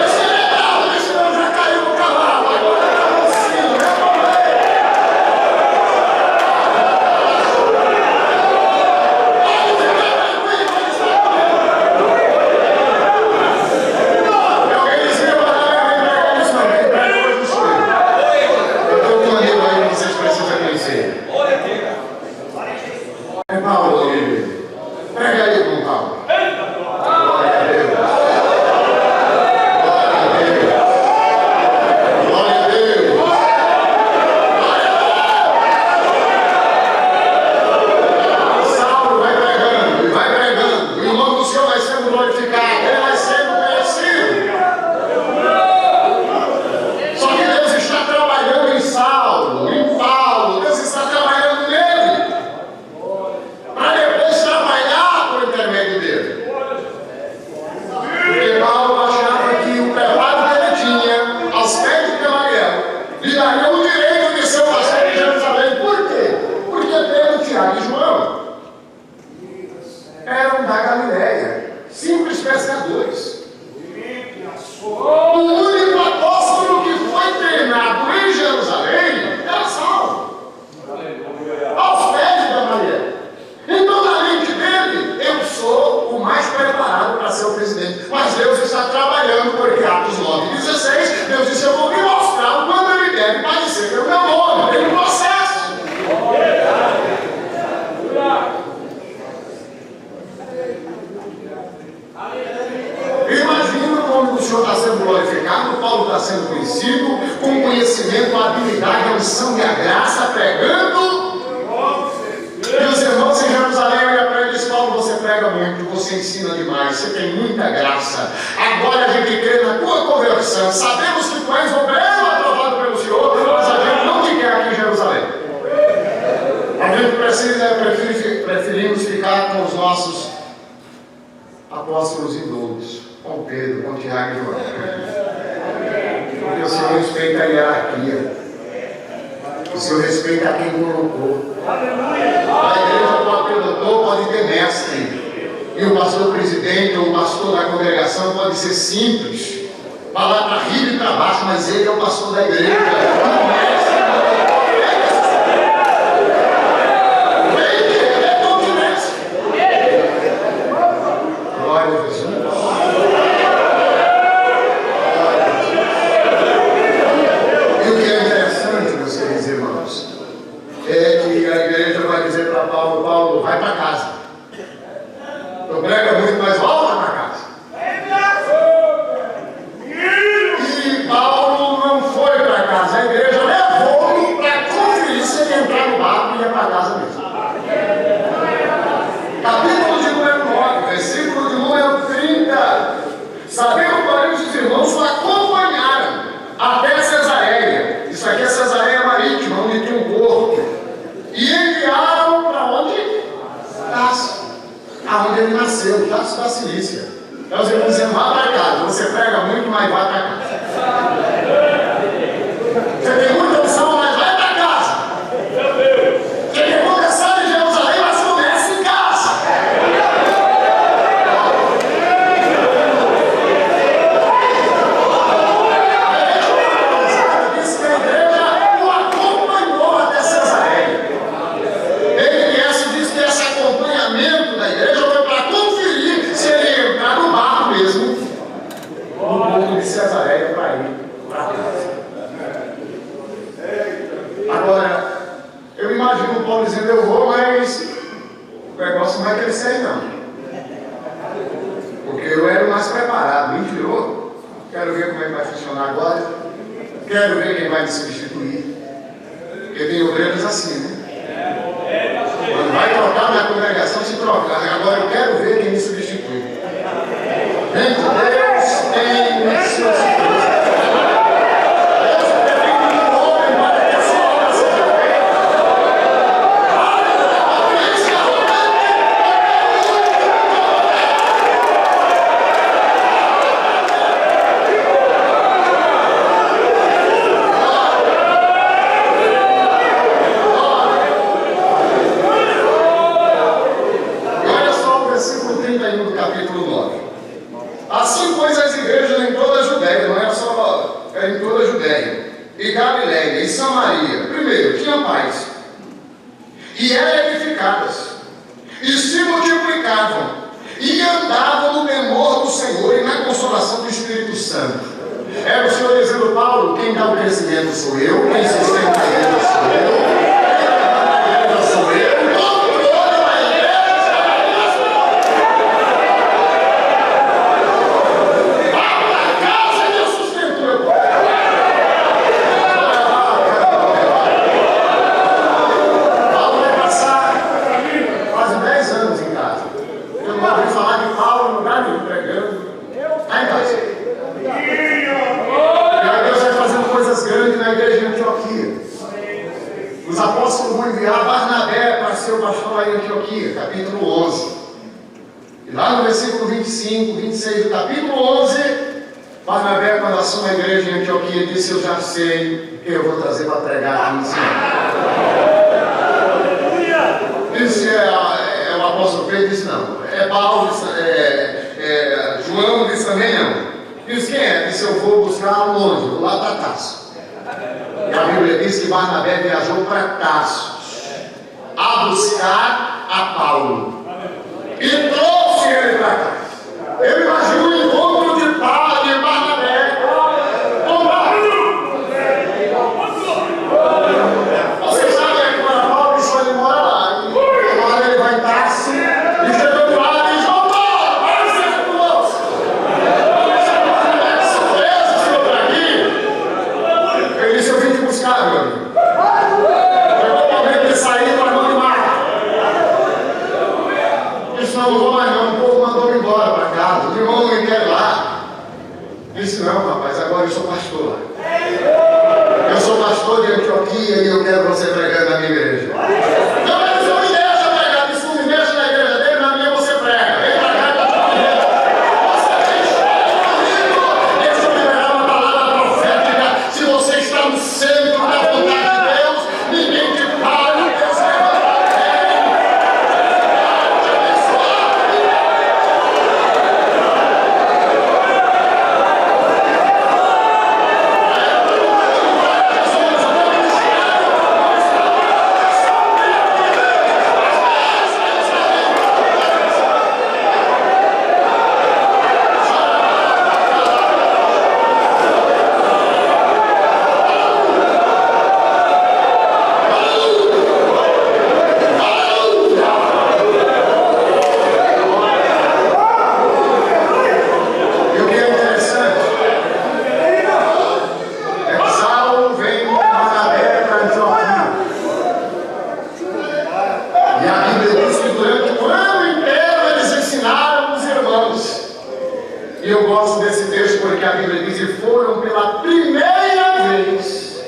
Esse é bravo, esse não já caiu no cavalo, agora é mocinho, é alguém dizia: eu não isso não, quem prega hoje não sou eu. Eu estou com um amigo aí que vocês precisam conhecer. É Paulo, prega aí com Paulo. Glória a Deus. Glória a Deus. Saulo vai pregando, e vai pregando. E o nome do Senhor vai sendo glorificado, ele vai sendo conhecido. Só que Deus está trabalhando em Saulo, em Paulo. Deus está trabalhando nele, para depois trabalhar por intermédio dele. Porque Paulo achava que o preparo que ele tinha aos pés de Gamaliel lhe daria o direito de ser pastor de Jerusalém. Por quê? Porque Pedro, Tiago e João eram da Galileia, simples pescadores. O único apóstolo que foi treinado em Jerusalém era Saulo, aos pés de Gamaliel. Então, na mente dele, eu sou o mais preparado para ser o presidente. Mas Deus está trabalhando, porque Atos 9:16, Deus disse: eu vou me mostrar quando ele deve parecer pelo meu nome. Tem um processo. Imagina o nome do Senhor está sendo glorificado, Paulo está sendo conhecido, com conhecimento, a habilidade, a unção e a graça, pregando. E os irmãos em Jerusalém olham para ele e dizem: Paulo, você prega muito, você ensina demais, você tem muita graça. Agora a gente crê na tua conversão. Sabemos que tu és obreiro aprovado pelo Senhor, mas a gente não te quer aqui em Jerusalém. A gente preferimos ficar com os nossos apóstolos indoutos, com Pedro, com Tiago e João. Porque o Senhor respeita a hierarquia. O Senhor respeita a quem colocou. A igreja pode ter doutor, pode ter mestre. E o pastor presidente ou o pastor da congregação pode ser simples, falar para riba e para baixo, mas ele é o pastor da igreja. O mestre é todo mestre. Glória a Jesus. E o que é interessante, meus queridos irmãos, é que a igreja vai dizer para Paulo: Paulo, vai para casa. Tu prega muito, mas volta para casa. E Paulo não foi para casa. A igreja levou-me para conferir se ele entrar no barco e ia para casa mesmo. Capítulo de número 9, versículo de número 30. Sabendo, porém, os irmãos o acompanharam até Cesareia. Isso aqui é Cesareia Marítima, onde tem um porto. E enviaram para onde? Tarso, aonde ele nasceu. nasceu, Tarso da Cilícia. Então os irmãos dizendo, vá para casa. Você prega muito, mas vai para casa. Você tem muita unção, mas vai para casa. Você tem começar em Jerusalém, mas começa em casa. Diz que a igreja o acompanhou até Cesareia. Ele diz que esse acompanhamento da igreja foi para conferir se ele ia entrar no barco mesmo, no porto de Cesareia, para ir para casa. Agora, eu imagino o Paulo dizendo, eu vou, mas o negócio não vai crescer não. Porque eu era o mais preparado, me tirou. Quero ver como é que vai funcionar agora. Quero ver quem vai me substituir. Porque tem obreiros assim, né? Quando vai trocar minha congregação, se troca. Agora eu quero ver quem me substitui. Gente, Deus tem os seus filhos. E eram edificadas, e se multiplicavam, e andavam no temor do Senhor e na consolação do Espírito Santo. Era o Senhor dizendo, Paulo, quem dá o crescimento sou eu, quem sustenta a igreja sou eu, quem levanta a igreja sou eu, controle a igreja. Vá para casa que eu sustento eu. Os apóstolos vão enviar Barnabé para ser o pastor lá em Antioquia, capítulo 11. E lá no versículo 25, 26 do capítulo 11, Barnabé, quando assume a igreja em Antioquia, disse, eu já sei que eu vou trazer para pregar aqui em cima. Disse o apóstolo Pedro, disse não. Paulo, João disse também não. Disse quem é? Disse eu vou buscar longe, vou lá para Tarso. E a Bíblia diz que Barnabé viajou para Tarso a buscar a Paulo e trouxe ele para cá. Eu imagino o encontro de Paulo e Barnabé com Paulo. Vocês sabem que para Paulo só ele mora lá. E uma hora ele vai em Tarso e chegou do lado e diz, João Paulo, para ser conosco. Surpresa, senhor, para aqui. Ele disse, eu vim te buscar, meu amigo. Chegou o momento de sair para a mão de Marta. Disse, não vou mais não, o povo mandou-me embora para casa, o irmão não me quer lá. Disse, não, rapaz, agora eu sou pastor lá. Eu sou pastor de Antioquia e eu quero você pregando na minha igreja. Não, mas não me deixa pregar, disse, não me deixa na igreja dele, na minha você prega. Vem para cá e está te pedindo. Você tem comigo. Deixa eu liberar uma palavra profética. Se você está no centro da vontade de Deus, ninguém te para, Deus levanta alguém. Te abençoar. E o que é interessante é que Saulo vem com Barnabé para Antioquia. E a Bíblia diz que durante o ano inteiro eles ensinaram os irmãos. E eu gosto desse texto porque a Bíblia diz que foram pela primeira vez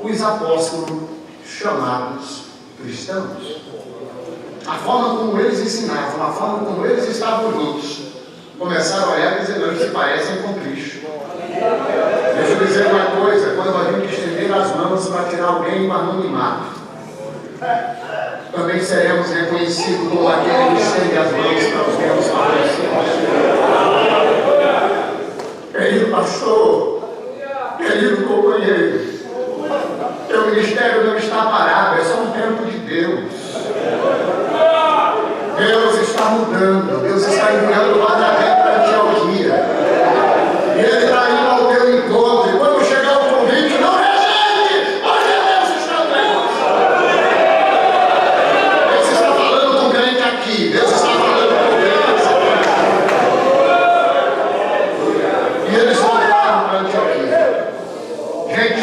os apóstolos chamados cristãos. a forma como eles ensinavam, a forma como eles estavam juntos, começaram a olhar e dizer, não, eles se parecem com Cristo. Deixa eu dizer uma coisa, quando a gente estender as mãos para tirar alguém do anonimato, também seremos reconhecidos como aquele que estende as mãos para os meus parecidos. Querido pastor, querido companheiro, teu ministério não está parado, é só um tempo de Deus. Deus está mudando, Deus está enviando o Barnabé para Antioquia. E Ele está indo ao teu encontro. E quando chegar o convite, não rejeite, porque Deus está presente. Deus está falando com o crente aqui, Deus está falando com o crente. E eles voltaram para Antioquia. Gente,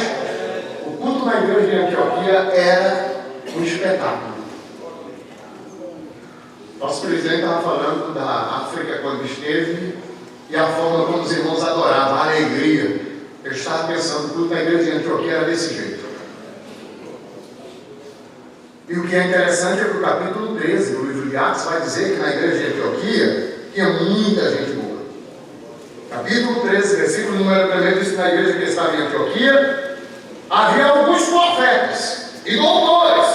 o culto na igreja de Antioquia era um espetáculo. Nosso presidente estava falando da África quando esteve e a forma como os irmãos adoravam, a alegria. Eu estava pensando, tudo na igreja de Antioquia era desse jeito. E o que é interessante é que o capítulo 13 do livro de Atos vai dizer que na igreja de Antioquia tinha muita gente boa. Capítulo 13, versículo número 1 diz que na igreja que estava em Antioquia havia alguns profetas e doutores,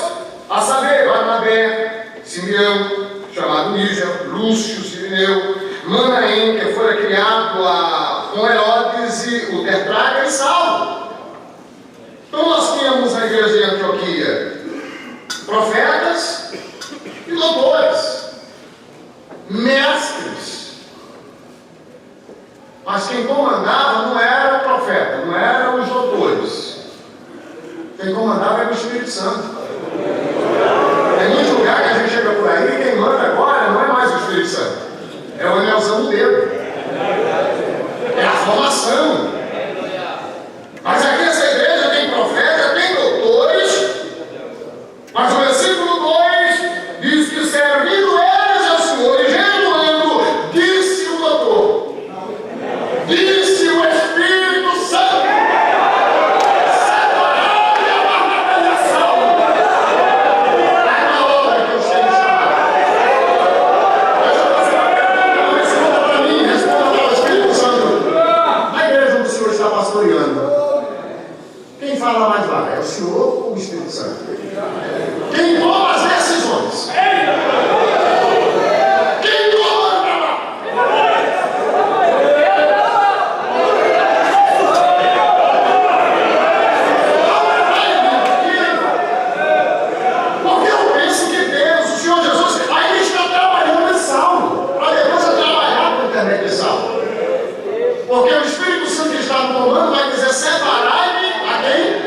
a saber, Barnabé, Simeão, chamado Níger, Lúcio, Cirineu, Manaém, que fora criado com Herodes, e o Tetrarca e Saulo. Então nós tínhamos na igreja de Antioquia profetas e doutores, mestres. Mas quem comandava não era o profeta, não eram os doutores. Quem comandava era o Espírito Santo. Tem muito lugar que a gente chega por aí e quem manda agora não é mais o Espírito Santo, é o anelzão do dedo, é a formação. Mas aqui nessa igreja tem profeta, tem doutores, mas o versículo 2 diz que servindo eles ao Senhor e jejuando, disse o doutor, disse o Espírito Santo, quem fala mais lá? É o Senhor ou o Espírito Santo? Quem toma as decisões? Quem toma a Porque eu penso que Deus, o Senhor Jesus, ainda está trabalhando em Saulo, para depois trabalhar com o internet de Saulo. Porque o Espírito Santo está no comando, vai dizer: separai-me a quem?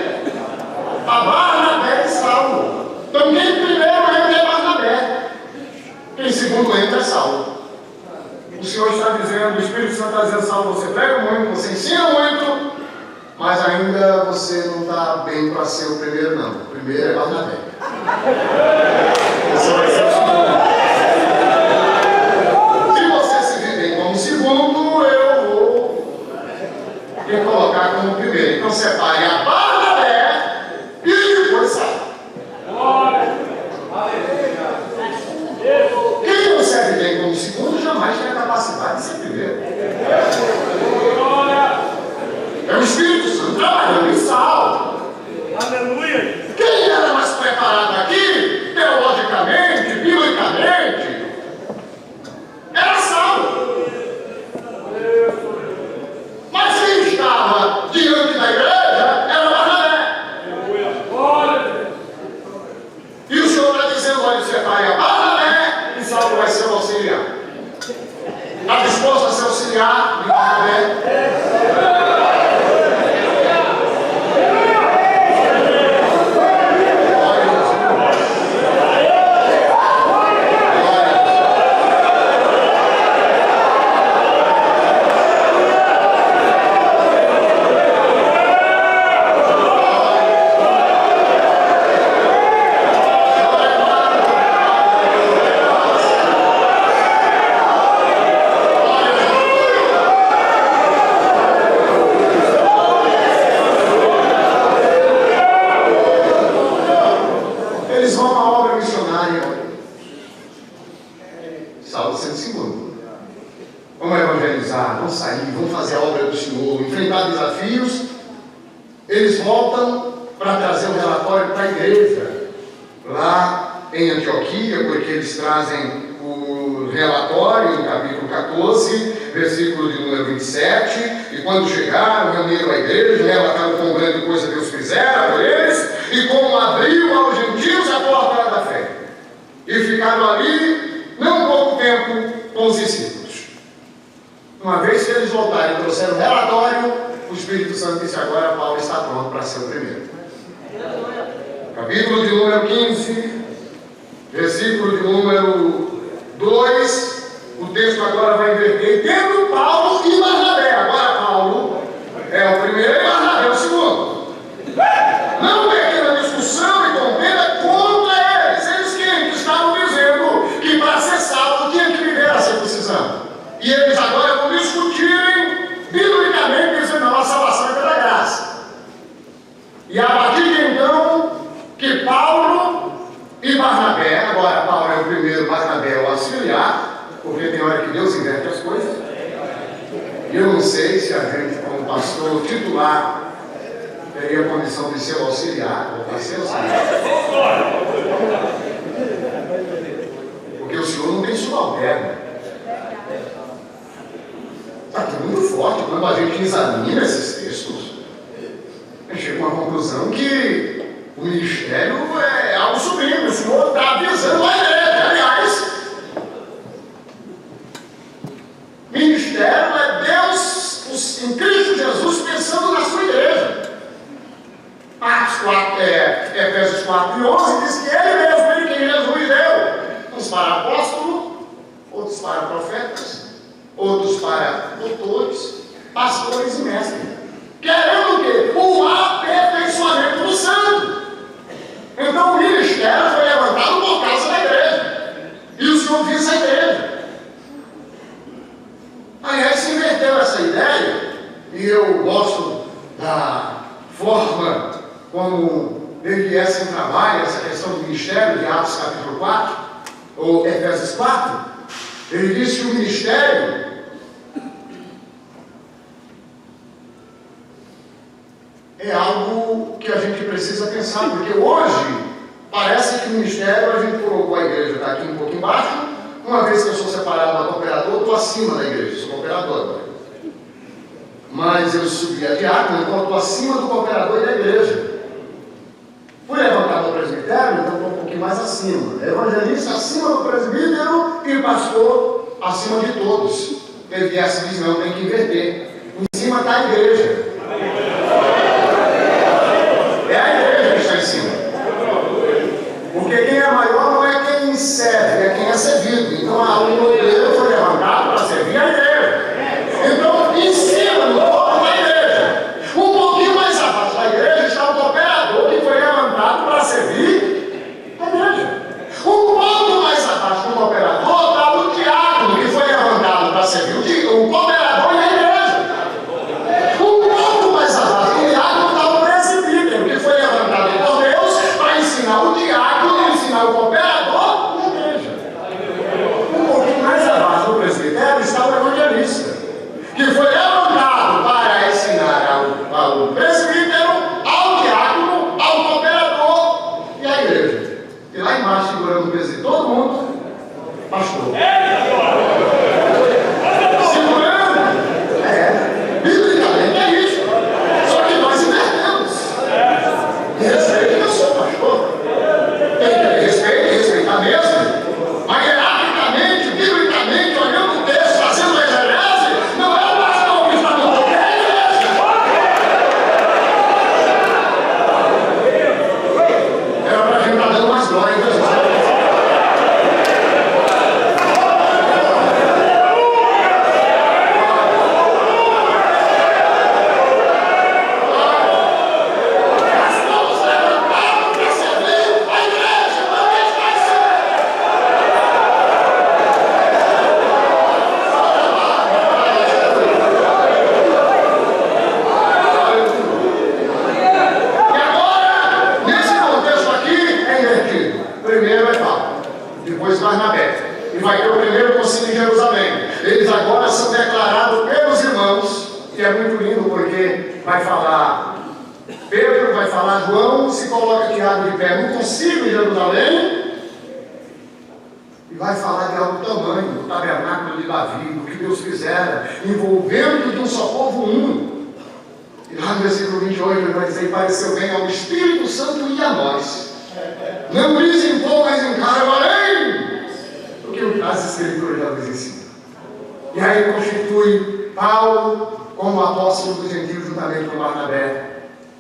A Barnabé e Saulo. Então quem primeiro entra é Barnabé, quem segundo entra é Saulo. O Senhor está dizendo, o Espírito Santo está dizendo: Saulo, você prega muito, você ensina muito, mas ainda você não está bem para ser o primeiro, não. O primeiro é Barnabé. Você vai ser o segundo. Se você se vir bem como segundo, eu vou me colocar como primeiro. Então separe a Barnabé e depois Saulo. Quem não serve bem como segundo jamais tem a capacidade de ser primeiro. É o Espírito Santo trabalhando em Saulo. Aleluia! Quem era mais preparado aqui, teologicamente, biblicamente, era Saulo. Mas quem estava diante da igreja era Barnabé. E o Senhor está dizendo: olha, você vai a Barnabé e Saulo vai ser o auxiliar. Está disposto a ser auxiliar de Barnabé? vão evangelizar, vão sair, vão fazer a obra do Senhor, enfrentar desafios, eles voltam para trazer um relatório para a igreja, lá em Antioquia, porque eles trazem o relatório, no capítulo 14, versículo de número 27, e quando chegaram, reuniram a igreja, relataram com grande coisa Deus fizera por eles, e como abriu aos gentios a porta da fé. E ficaram ali, não pouco tempo, com os discípulos. Uma vez que eles voltaram e trouxeram o relatório, o Espírito Santo disse: agora Paulo está pronto para ser o primeiro. Capítulo de número 15, versículo de número 2, o texto agora vai inverter, tendo Paulo e Barnabé. Agora Paulo é o primeiro e Barnabé é o segundo. Não pequena discussão e contenda contra eles. Eles estavam dizendo que para ser salvo tinha que viver a circuncisão. E eles agora vão discutirem biblicamente, dizendo: não, a salvação é pela graça. E a partir de então, que Paulo e Barnabé, agora Paulo é o primeiro, Barnabé é o auxiliar, porque tem hora que Deus inverte as coisas. E eu não sei se a gente, como pastor titular, teria a condição de ser o auxiliar, ou para ser auxiliar. Porque o Senhor não tem subalterno. Está tudo muito forte. Quando a gente examina esses textos, a gente chega a uma conclusão que o ministério é algo sublime. O Senhor está avisando a igreja. Aliás, ministério é Deus em Cristo Jesus pensando na sua igreja. Efésios 4 e 11 diz que Ele mesmo, quem Jesus deu, uns para apóstolos, outros para profetas, outros para doutores, pastores e mestres, querendo o quê? O aperfeiçoamento do santo. Então o ministério foi levantado por causa da igreja, e o Senhor visa a igreja. Aliás, se inverteu essa ideia, e eu gosto da forma como Eliézer trabalha essa questão do ministério, de Atos capítulo 4, ou Efésios 4, ele diz que o ministério é algo que a gente precisa pensar, porque hoje parece que o ministério a gente colocou a igreja, está aqui um pouco embaixo, uma vez que eu sou separado da cooperador, eu estou acima da igreja, sou cooperador agora. Mas eu subi a diácono, então eu estou acima do cooperador e da igreja. Fui levantado ao presbitério, então estou um pouquinho mais acima. Evangelista acima do presbítero e pastor acima de todos. Eliézer diz: não, tem que inverter. Em cima está a igreja. É a igreja que está em cima. Porque quem é maior não é quem serve, é quem é servido. Então o modelo foi levantado para servir a igreja. Então, em cima do topo da igreja, um pouquinho mais abaixo da igreja, está o cooperador que foi levantado para servir a igreja. Um pouco mais abaixo do cooperador está o diácono que foi levantado para servir o cooperador e a igreja. Um é muito lindo porque vai falar Pedro, vai falar João, se coloca Tiago de pé no concílio de Jerusalém e vai falar de algo tamanho, do tabernáculo de Davi, do que Deus fizera, envolvendo de um só povo um. E lá no versículo 28 ele vai dizer: e pareceu bem ao Espírito Santo e a nós. Não lhes impor, mas encargarei o que as Escrituras já nos ensinam. E aí constitui Paulo como apóstolo dos gentios juntamente com Barnabé.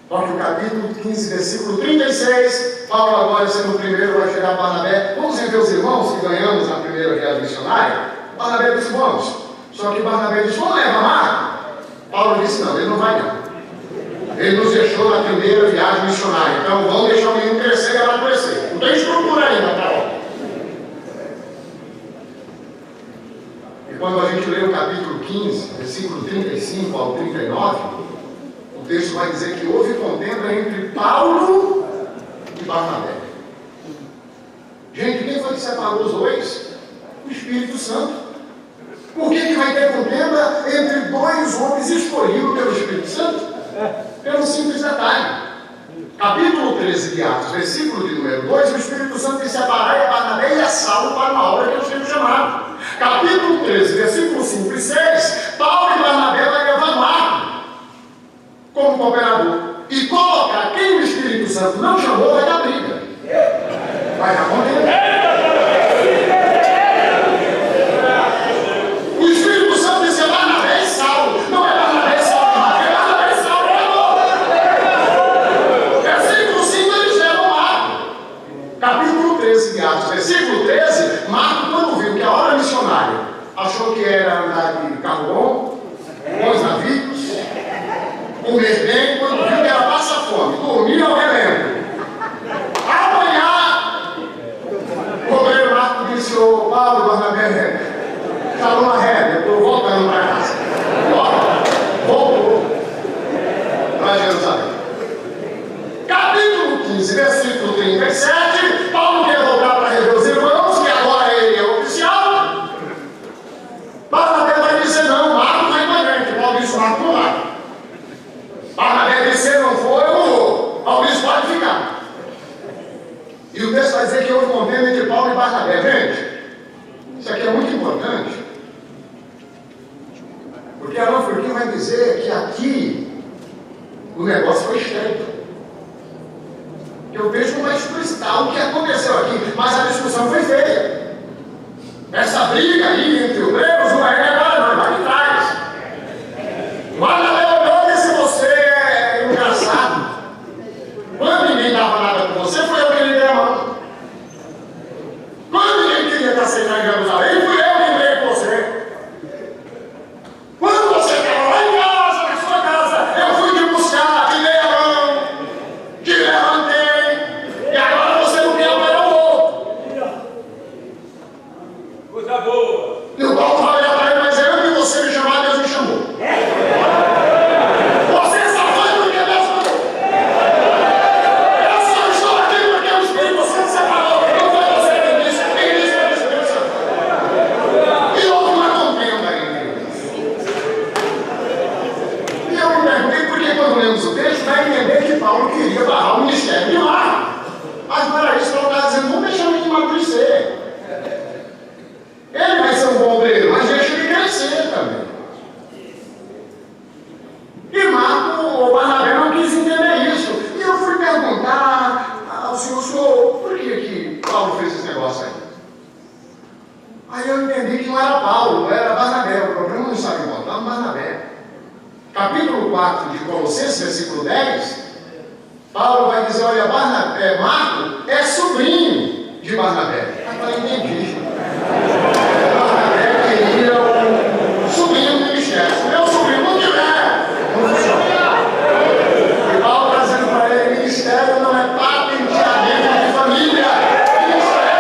Porque o capítulo 15, versículo 36, Paulo agora sendo o primeiro vai chegar a Barnabé. Vamos ver os irmãos que ganhamos na primeira viagem missionária? Barnabé disse: vamos. Só que Barnabé disse: vamos levar Marco. Paulo disse: não, ele não vai não. Ele nos deixou na primeira viagem missionária. Então vamos deixar o menino crescer e amadurecer. Não tem estrutura ainda para lá. E quando a gente lê o capítulo 15, versículo 35 ao 39, o texto vai dizer que houve contenda entre Paulo e Barnabé. Gente, quem foi que separou os dois? O Espírito Santo. Por que vai ter contenda entre dois homens escolhidos pelo Espírito Santo? Pelo simples detalhe. Capítulo 13 de Atos, versículo de número 2, o Espírito Santo disse: separai a Barnabé e a Saulo para uma obra que eu tenho chamado. Capítulo 13, versículo 5 e 6, Paulo e Barnabé vai levar Marco como cooperador e colocar quem o Espírito Santo não chamou vai dar briga. Vai dar contenda. O Espírito Santo disse: Barnabé e Saulo. Não é Barnabé e Saulo, é Barnabé e Saulo. Versículo 5 eles levam Marco. Capítulo 13 de Atos, versículo 13, Marco, quando viu que a hora missionária achou que era andar de carro bom, bons navios, comer bem, quando viu que era passar fome, dormir ao relento, apanhar, o obreiro Marco disse: ô Paulo, Barnabé, falou na rédea, estou voltando para casa. Voltou para Jerusalém. Capítulo 15, versículo 37, Paulo quer voltar para rever os irmãos, que agora ele é oficial. Barnabé vai dizer: não, Marco vai com a gente. Paulo disse: Marco não vai. Barnabé disse: se não for, eu não vou. Paulo disse: pode ficar. E o texto vai dizer que houve contenda entre Paulo e Barnabé. Gente, isso aqui é muito importante. Porque Arão Furquim vai dizer que aqui o negócio foi estreito. Que o texto não vai explicitar o que aconteceu aqui, mas a discussão foi feia. Essa briga aí entre obreiros não é agora, não, vai de trás. Barnabé olhou e disse: você é engraçado. Quando ninguém dava nada por você, foi eu que lhe dei a mão. Quando ninguém queria estar sentado em Jerusalém, fui eu que veio com você. Quando você estava lá em casa, na sua casa, eu fui te buscar, te dei a mão, te levantei, e agora você não quer operar o outro. Coisa boa. E o Paulo vai olhar para ele, mas eu que você me chamar, Deus me chamou. Você só foi porque Deus mandou. Eu só estou aqui porque o Espírito Santo separou. Não foi você quem disse foi o Espírito Santo. E houve uma contenda entre eles. E eu me perguntei por que, quando lemos o texto, vai entender que Paulo queria barrar o ministério de Marco. Mas para isso, Paulo está dizendo: não deixa ele amadurecer. Ele vai ser um bom obreiro, mas deixa ele crescer também. E Marco, ou Barnabé, não quis entender isso. E eu fui perguntar ao senhor, por que Paulo fez esse negócio aí? Aí eu entendi que não era Paulo, era Barnabé. O problema não estava em Paulo, estava em Barnabé. Capítulo 4 de Colossenses, versículo 10, Paulo vai dizer: olha, Marco é sobrinho de Barnabé. Agora eu entendi. Barnabé queria um sobrinho do ministério. Se meu sobrinho não tiver, não funciona. E Paulo está dizendo para ele: ministério não é patenteamento de família. Ministério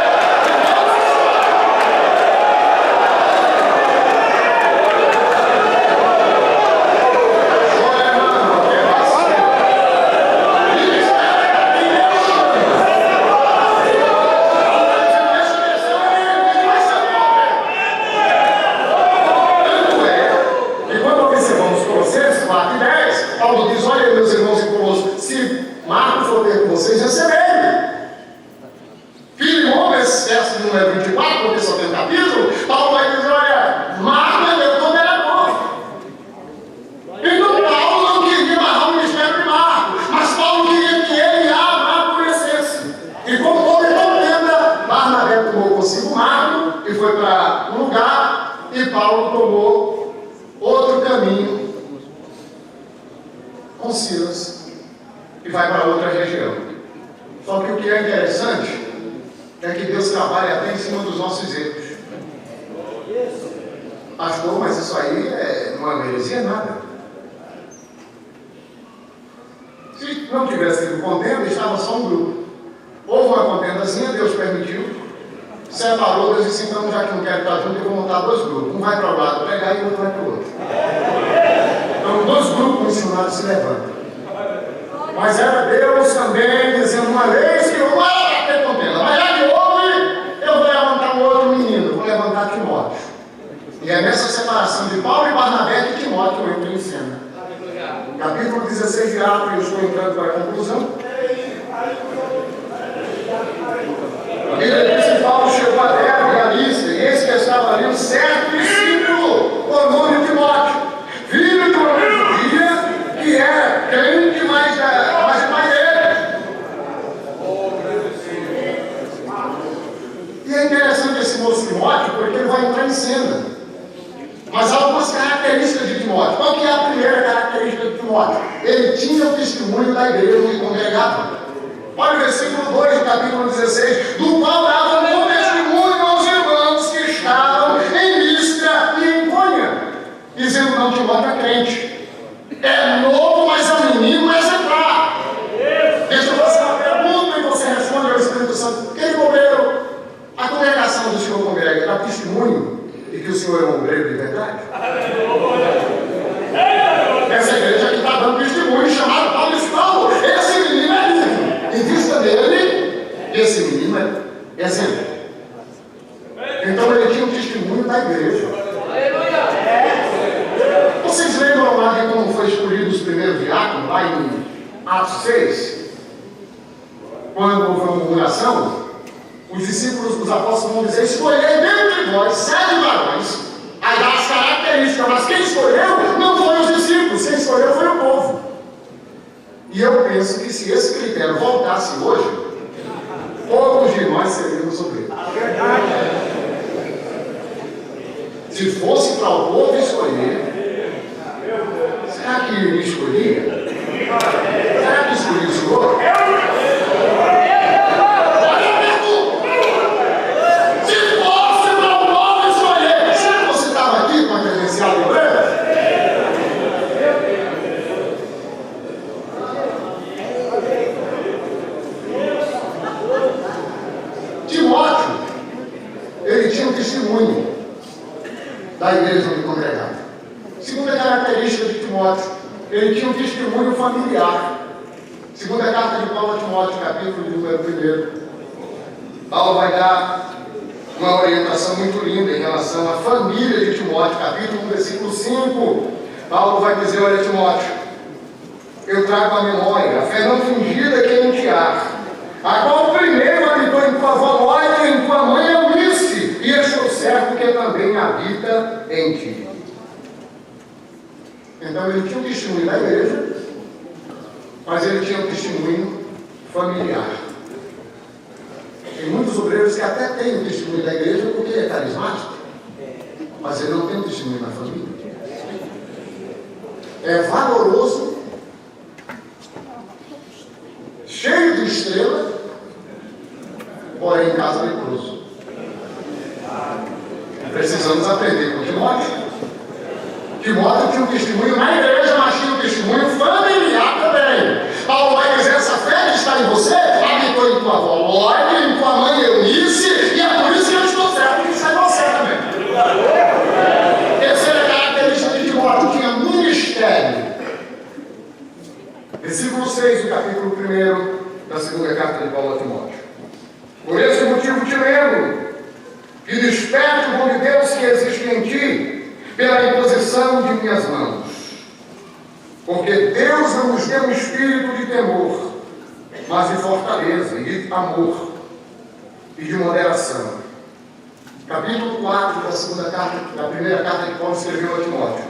caminho com Silas e vai para outra região. Só que o que é interessante é que Deus trabalha até em cima dos nossos erros. Pastor, mas isso aí não é heresia, nada. Se não tivesse tido contenda, estava só um grupo. Houve uma contendazinha, Deus permitiu, separou, Deus disse, então já que não quero estar junto, eu vou montar dois grupos. Um vai para o lado pregar e o outro vai para o outro. Então, dois grupos missionários se levantam. Mas era Deus também dizendo uma vez que não vai ter contenda. Mas já que houve, eu vou levantar um outro menino, vou levantar Timóteo. E é nessa separação de Paulo e Barnabé que Timóteo entra em cena. Capítulo 16 de Atos, eu estou entrando para a conclusão. A Bíblia diz que Paulo chegou a Derbe e a Lícia, e esse que estava ali, um certo discípulo, por nome Timóteo, filho de uma judia, que era crente, mas pai dele. E é interessante esse moço Timóteo, porque ele vai entrar em cena. Mas há algumas características de Timóteo. Qual que é a primeira característica de Timóteo? Ele tinha o testemunho da igreja onde congregava. Olha o versículo 2 do capítulo 16, do qual dava meu testemunho aos irmãos que estavam em Listra e em Icônia, dizendo, não, Timóteo é crente. É novo, mas é um menino exemplar. Deixa eu fazer uma pergunta e você responde ao Espírito Santo. Quem obreiro? A congregação do Senhor congrega dá testemunho de que o Senhor é um obreiro de verdade? Essa igreja aqui está dando testemunho, chamado Paulo e Paulo. Esse menino é livre. Em vista dele, esse menino é exemplo. Então ele tinha um testemunho da igreja. Vocês lembram lá de como foi escolhido os primeiros diáconos, lá em Atos 6? Quando houve uma murmuração, os discípulos dos apóstolos vão dizer, escolhei dentre vós 7 varões. Aí dá as características, mas quem escolheu não foi os discípulos, quem escolheu foi o povo. E eu penso que se esse critério voltasse hoje, todos de nós seríamos obreiros. Se fosse para o povo escolher, será que me escolhia? Será que escolhi o Senhor? Se fosse para o povo escolher, será que você estava aqui com a credencial de obreiro? Timóteo, ele tinha um testemunho da igreja onde congregava. Segunda característica de Timóteo, ele tinha um testemunho familiar. Segunda carta de Paulo a Timóteo, capítulo de número 1. Paulo vai dar uma orientação muito linda em relação à família de Timóteo, capítulo 1, versículo 5. Paulo vai dizer, olha Timóteo, eu trago à memória a fé não fingida que é em ti há, a qual primeiro habitou em tua avó Lóide e em tua mãe Eunice, e estou certo que também habita em ti. Então ele tinha um testemunho da igreja, mas ele tinha um testemunho familiar. Tem muitos obreiros que até têm o testemunho da igreja porque ele é carismático, mas ele não tem um testemunho na família. É valoroso, cheio de estrela, porém em casa leproso. Precisamos aprender com Timóteo. Timóteo tinha um testemunho na igreja, mas tinha um testemunho familiar também. Paulo vai dizer, essa fé que está em você, habitou em tua avó Lóide, em tua mãe Eunice, e é por isso que eu estou certo que isso é você também. Terceira característica de Timóteo, tinha ministério. Versículo 6 do capítulo 1 da segunda carta de Paulo a Timóteo. Por esse motivo te lembro, que desperte o bom de Deus que existe em ti, pela imposição de minhas mãos. Porque Deus não nos deu um espírito de temor, mas de fortaleza e de amor e de moderação. Capítulo 4 da primeira carta que Paulo escreveu a Timóteo.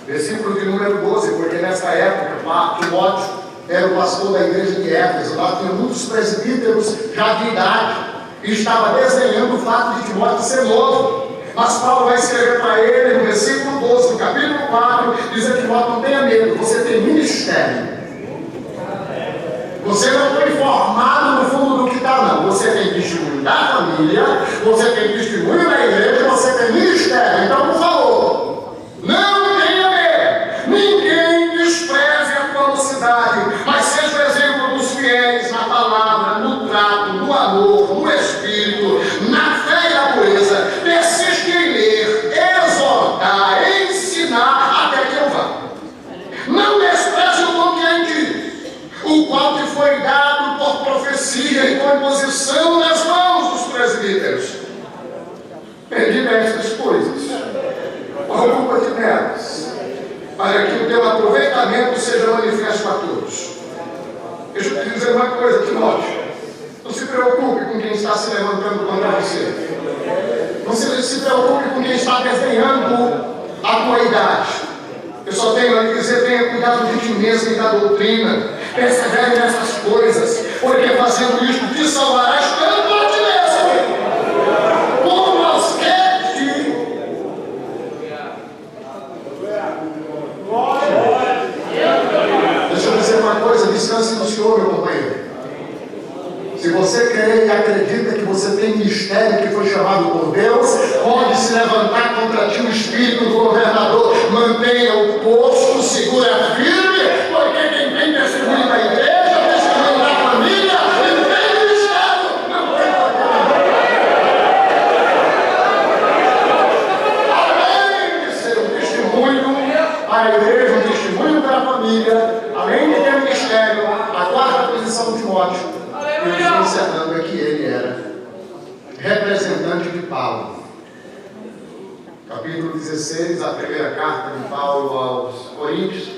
Versículo de número 12, porque nessa época Timóteo era o pastor da igreja de Éfeso, lá tinha muitos presbíteros já de idade, e estava desenhando o fato de Timóteo ser novo. Mas Paulo vai escrever para ele no versículo 12 do capítulo 4, diz a Timóteo: não tenha medo, você tem ministério. Você não foi formado no fundo do que está, não. Você tem testemunho da família, você tem testemunho da igreja, você tem ministério. Então, por favor, não tenha medo. Ninguém despreze a tua mocidade, mas seja o exemplo dos fiéis na palavra, no trato, no amor, no espírito, na fé e na pureza. Persiste em ler, exortar, ensinar até que eu vá. Não despreze o dom que é em ti, o qual te foi dado por profecia e por imposição nas mãos dos presbíteros. Medita estas coisas, ocupa-te nelas, para que o teu aproveitamento seja manifesto a todos. Deixa eu te dizer uma coisa, Timóteo: não se preocupe com quem está se levantando contra você. Não se preocupe com quem está desdenhando a tua idade. Eu só tenho a lhe dizer: tenha cuidado de ti mesmo e da doutrina. Persevere nessas coisas, porque fazendo isto te salvarás tanto a ti mesmo como aos que te. Deixa eu dizer uma coisa: descanse no Senhor, meu companheiro. Se você crê e acredita que você tem mistério que foi chamado por Deus, pode se levantar contra ti o espírito do governador. Mantenha o posto, segura firme, porque quem tem testemunho da igreja, testemunho da família, ele tem mistério. Não tem problema. Além de ser um testemunho para a igreja, um testemunho para a família, além de ter mistério, a quarta posição de Timóteo, eu estou encerrando, é que ele era representante de Paulo. Capítulo 16, a primeira carta de Paulo aos Coríntios,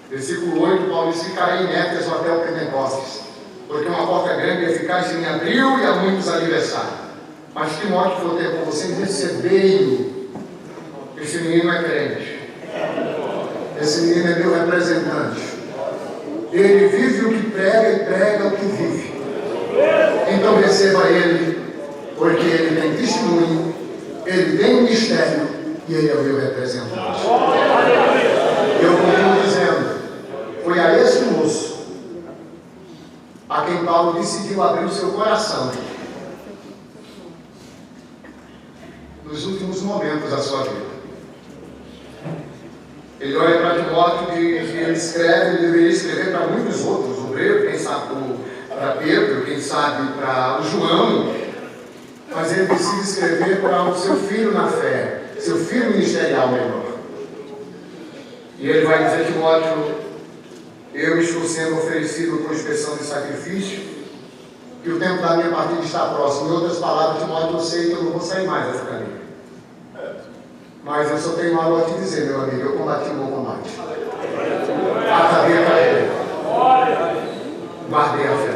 versículo 8, Paulo diz: ficarei em Éfeso até o Pentecostes, porque uma porta grande e eficaz se me abriu e há muitos adversários. Mas Timóteo foi ter com vocês, recebei-o. Esse menino é crente, esse menino é meu representante. Ele vive o que prega e prega o que vive. Então receba ele, porque ele tem testemunho, ele tem ministério e ele é o meu representante. Eu continuo dizendo: foi a esse moço a quem Paulo decidiu abrir o seu coração nos últimos momentos da sua vida. Ele olha para Timóteo e ele escreve, ele deveria escrever para muitos outros, obreiros, quem sabe para Pedro, quem sabe para o João, mas ele decide escrever para o seu filho na fé, seu filho ministerial melhor. E ele vai dizer: Timóteo, eu estou sendo oferecido por expressão de sacrifício, que o tempo da minha partida está próximo. Em outras palavras, Timóteo, eu sei que eu não vou sair mais dessa caminho. Mas eu só tenho algo a te dizer, meu amigo: eu combati um bom combate. Acabei a carreira. Guardei a fé.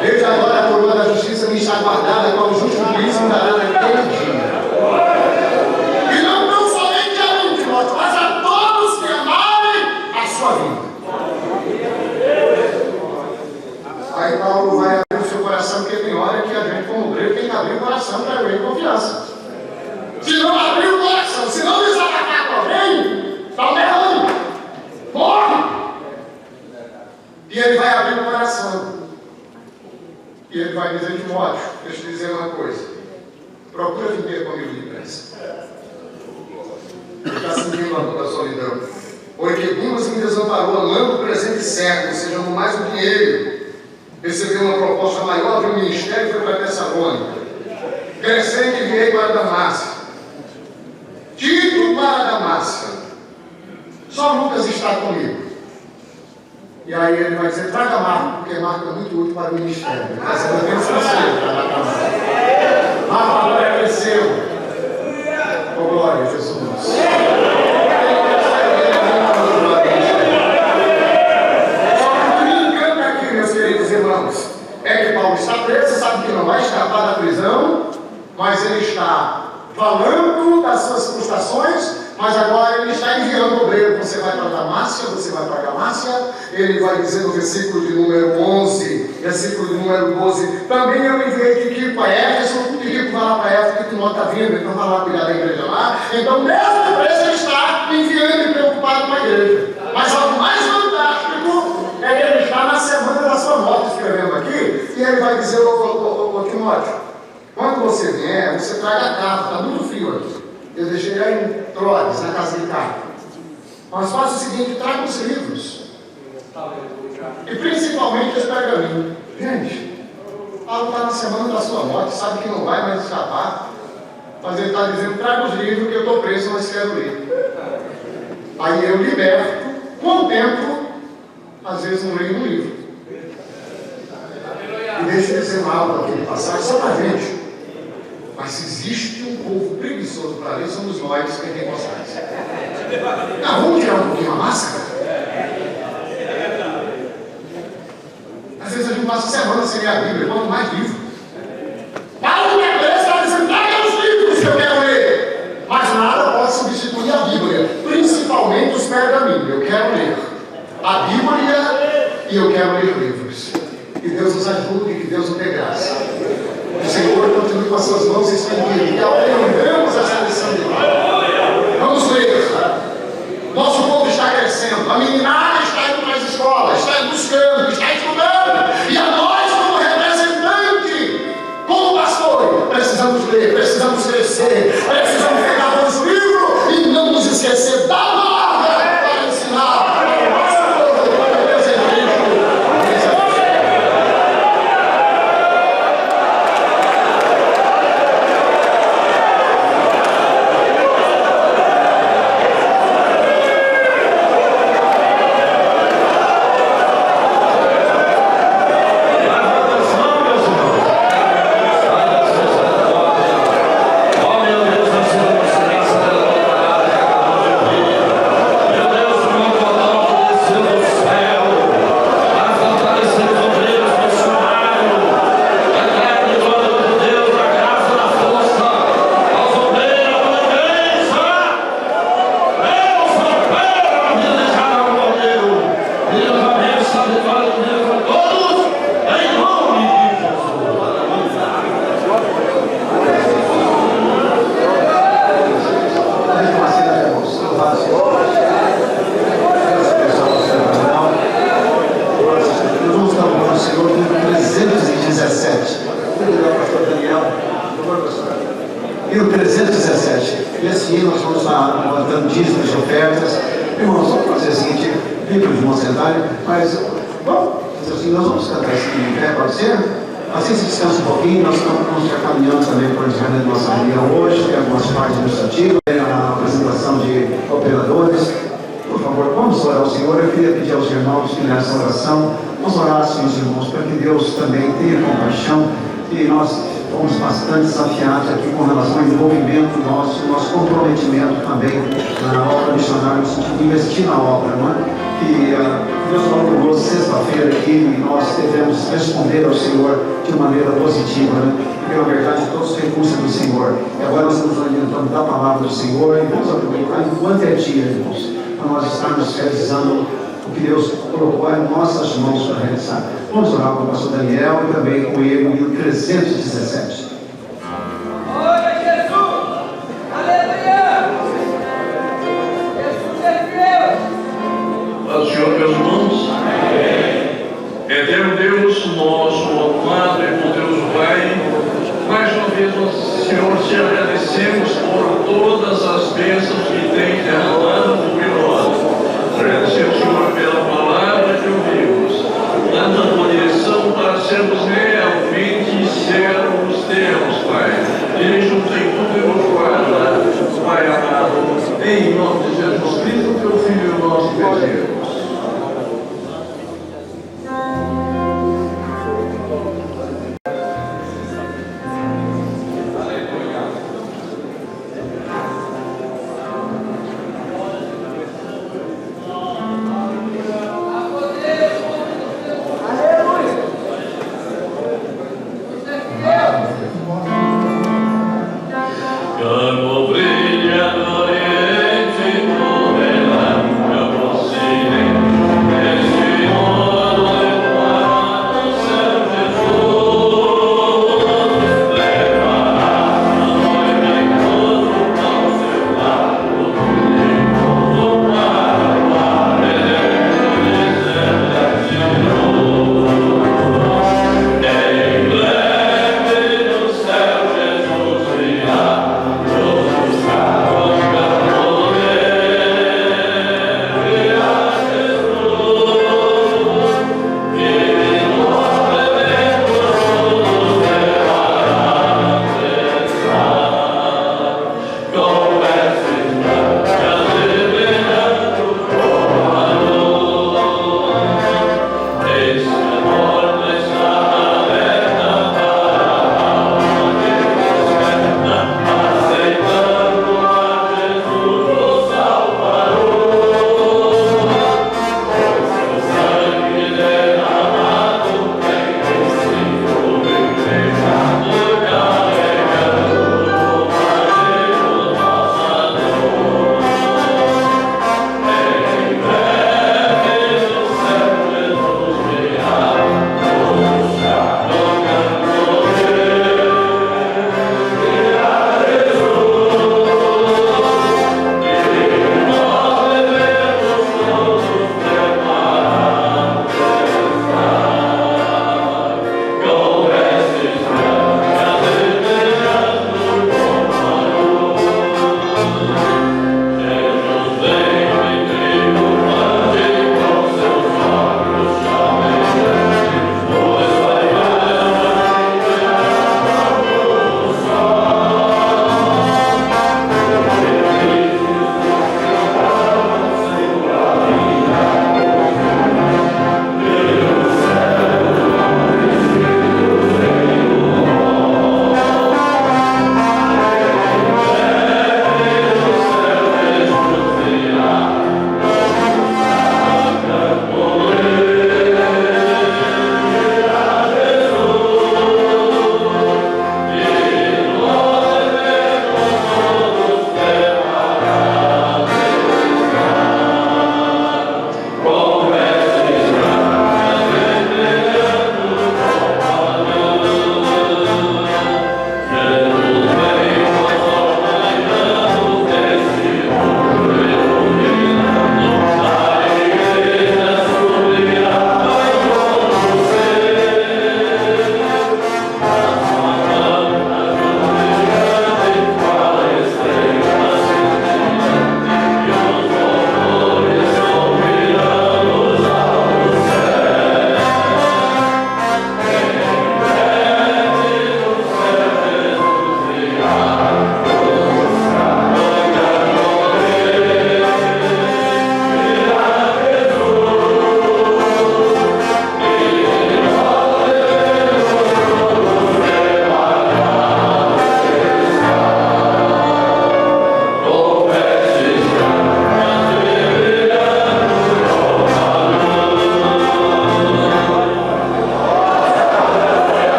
Desde agora a coroa da justiça me está guardada, com o justo juízo me dará naquele dia. E não tão somente a mim, Timóteo, mas a todos que amarem a sua vida. Aí Paulo vai abrir o seu coração, porque tem hora que a gente, como obreiro, tem que abrir o coração para eu ir em confiança. Se não abrir o coração, se não desabatar com alguém, está errando. Morre! E ele vai abrir o coração. E ele vai dizer: Timóteo, deixa eu te dizer uma coisa. Procura viver comigo depressa. Ele está sentindo a dor da solidão. Porque Deus me desamparou, amando o presente século, sejamos mais do que ele. Recebeu uma proposta maior de um ministério e foi para Tessalônica. Crescente virei para Damasco. Tito para Damasco. Só Lucas está comigo. E aí ele vai dizer: traga Marco, porque Marco é muito útil para o ministério. Mas eu tenho esquecido para dar Marco. Marco agora cresceu. Oh, glória a Jesus. Só que o que me encanta aqui, meus queridos irmãos, é que Paulo está preso, sabe que não vai escapar da prisão, mas ele está falando das suas frustrações, mas agora ele está enviando o obreiro. Você vai para Damácia, você vai para Gamácia. Ele vai dizer no versículo de número 11, versículo de número 12: também eu enviei Tíquico a Éfeso. Tíquico vai lá para Éfeso, que Timóteo está vindo, então vai lá cuidar da igreja lá. Então, mesmo preso, ele está está me enviando e preocupado com a igreja. Mas algo mais fantástico é que ele está na semana da sua morte, escrevendo aqui, e ele vai dizer, ô Timóteo, quando você vier, você traga a carta, está muito frio aqui. Eu deixei ela em Troades, na casa de carta. Mas faça o seguinte, traga os livros. E principalmente os pergaminhos. Gente, Paulo está na semana da sua morte, sabe que não vai mais escapar. Mas ele está dizendo, traga os livros que eu estou preso, mas quero ler. Aí eu liberto, com o tempo, às vezes não leio um livro. E deixa eu dizer algo daquele passagem, só para a gente. Mas se existe um povo preguiçoso para ler, somos nós, pentecostais. Não, vamos tirar um pouquinho a máscara? Às vezes a gente passa semana sem ler a Bíblia, quanto mais livro. Paulo na igreja está dizendo, traga os livros que eu quero ler. Mas nada pode substituir a Bíblia, principalmente os pergaminhos. Eu quero ler a Bíblia e eu quero ler livros. Que Deus nos ajude, que Deus nos dê graça. O Senhor continue com as suas mãos estendidas. E aprendamos essa lição de Deus. Vamos ler. Nosso povo está crescendo. A meninada está indo para as escolas, está buscando, está estudando. E a nós, como representante, como pastor, precisamos ler, precisamos crescer, precisamos pegar nosso livro e não nos esquecer da palavra para ensinar para o nosso povo, para o representante. E o 317, e assim nós vamos lá levantando dízimos e ofertas. Irmãos, vamos fazer o seguinte, vem para os irmãos sentarem, mas vamos fazer assim, nós vamos cantar assim em pé, pode ser? Assim se descansa um pouquinho, nós estamos já caminhando também para o encerramento da nossa reunião hoje, tem algumas partes administrativas, tem a apresentação de operadores. Por favor, vamos orar ao Senhor. Eu queria pedir aos irmãos que nessa oração, vamos orar assim, os irmãos, para que Deus também tenha compaixão. E nós fomos bastante desafiados aqui com relação ao envolvimento nosso comprometimento também na obra missionária, no sentido de investir na obra, não é? E Deus falou conosco sexta-feira aqui e nós devemos responder ao Senhor de maneira positiva, né? Porque na verdade todos os recursos do Senhor. E agora nós estamos orientando da palavra do Senhor e vamos aproveitar enquanto é dia, irmãos, para nós estarmos realizando o que Deus colocou em nossas mãos para realizar. Vamos orar com o pastor Daniel e também com ele no 1317. Glória a Jesus! Aleluia! Jesus é Deus! Paz do Senhor, meus irmãos. Eterno Deus, nosso amado e poderoso Pai, mais uma vez, Senhor, te agradecemos por todas as bênçãos que tem derramado sobre nós. Agradecemos, Senhor, pela palavra que ouvimos, dando a tua direção para sermos realmente servos teus.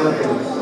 Senhor, queridos.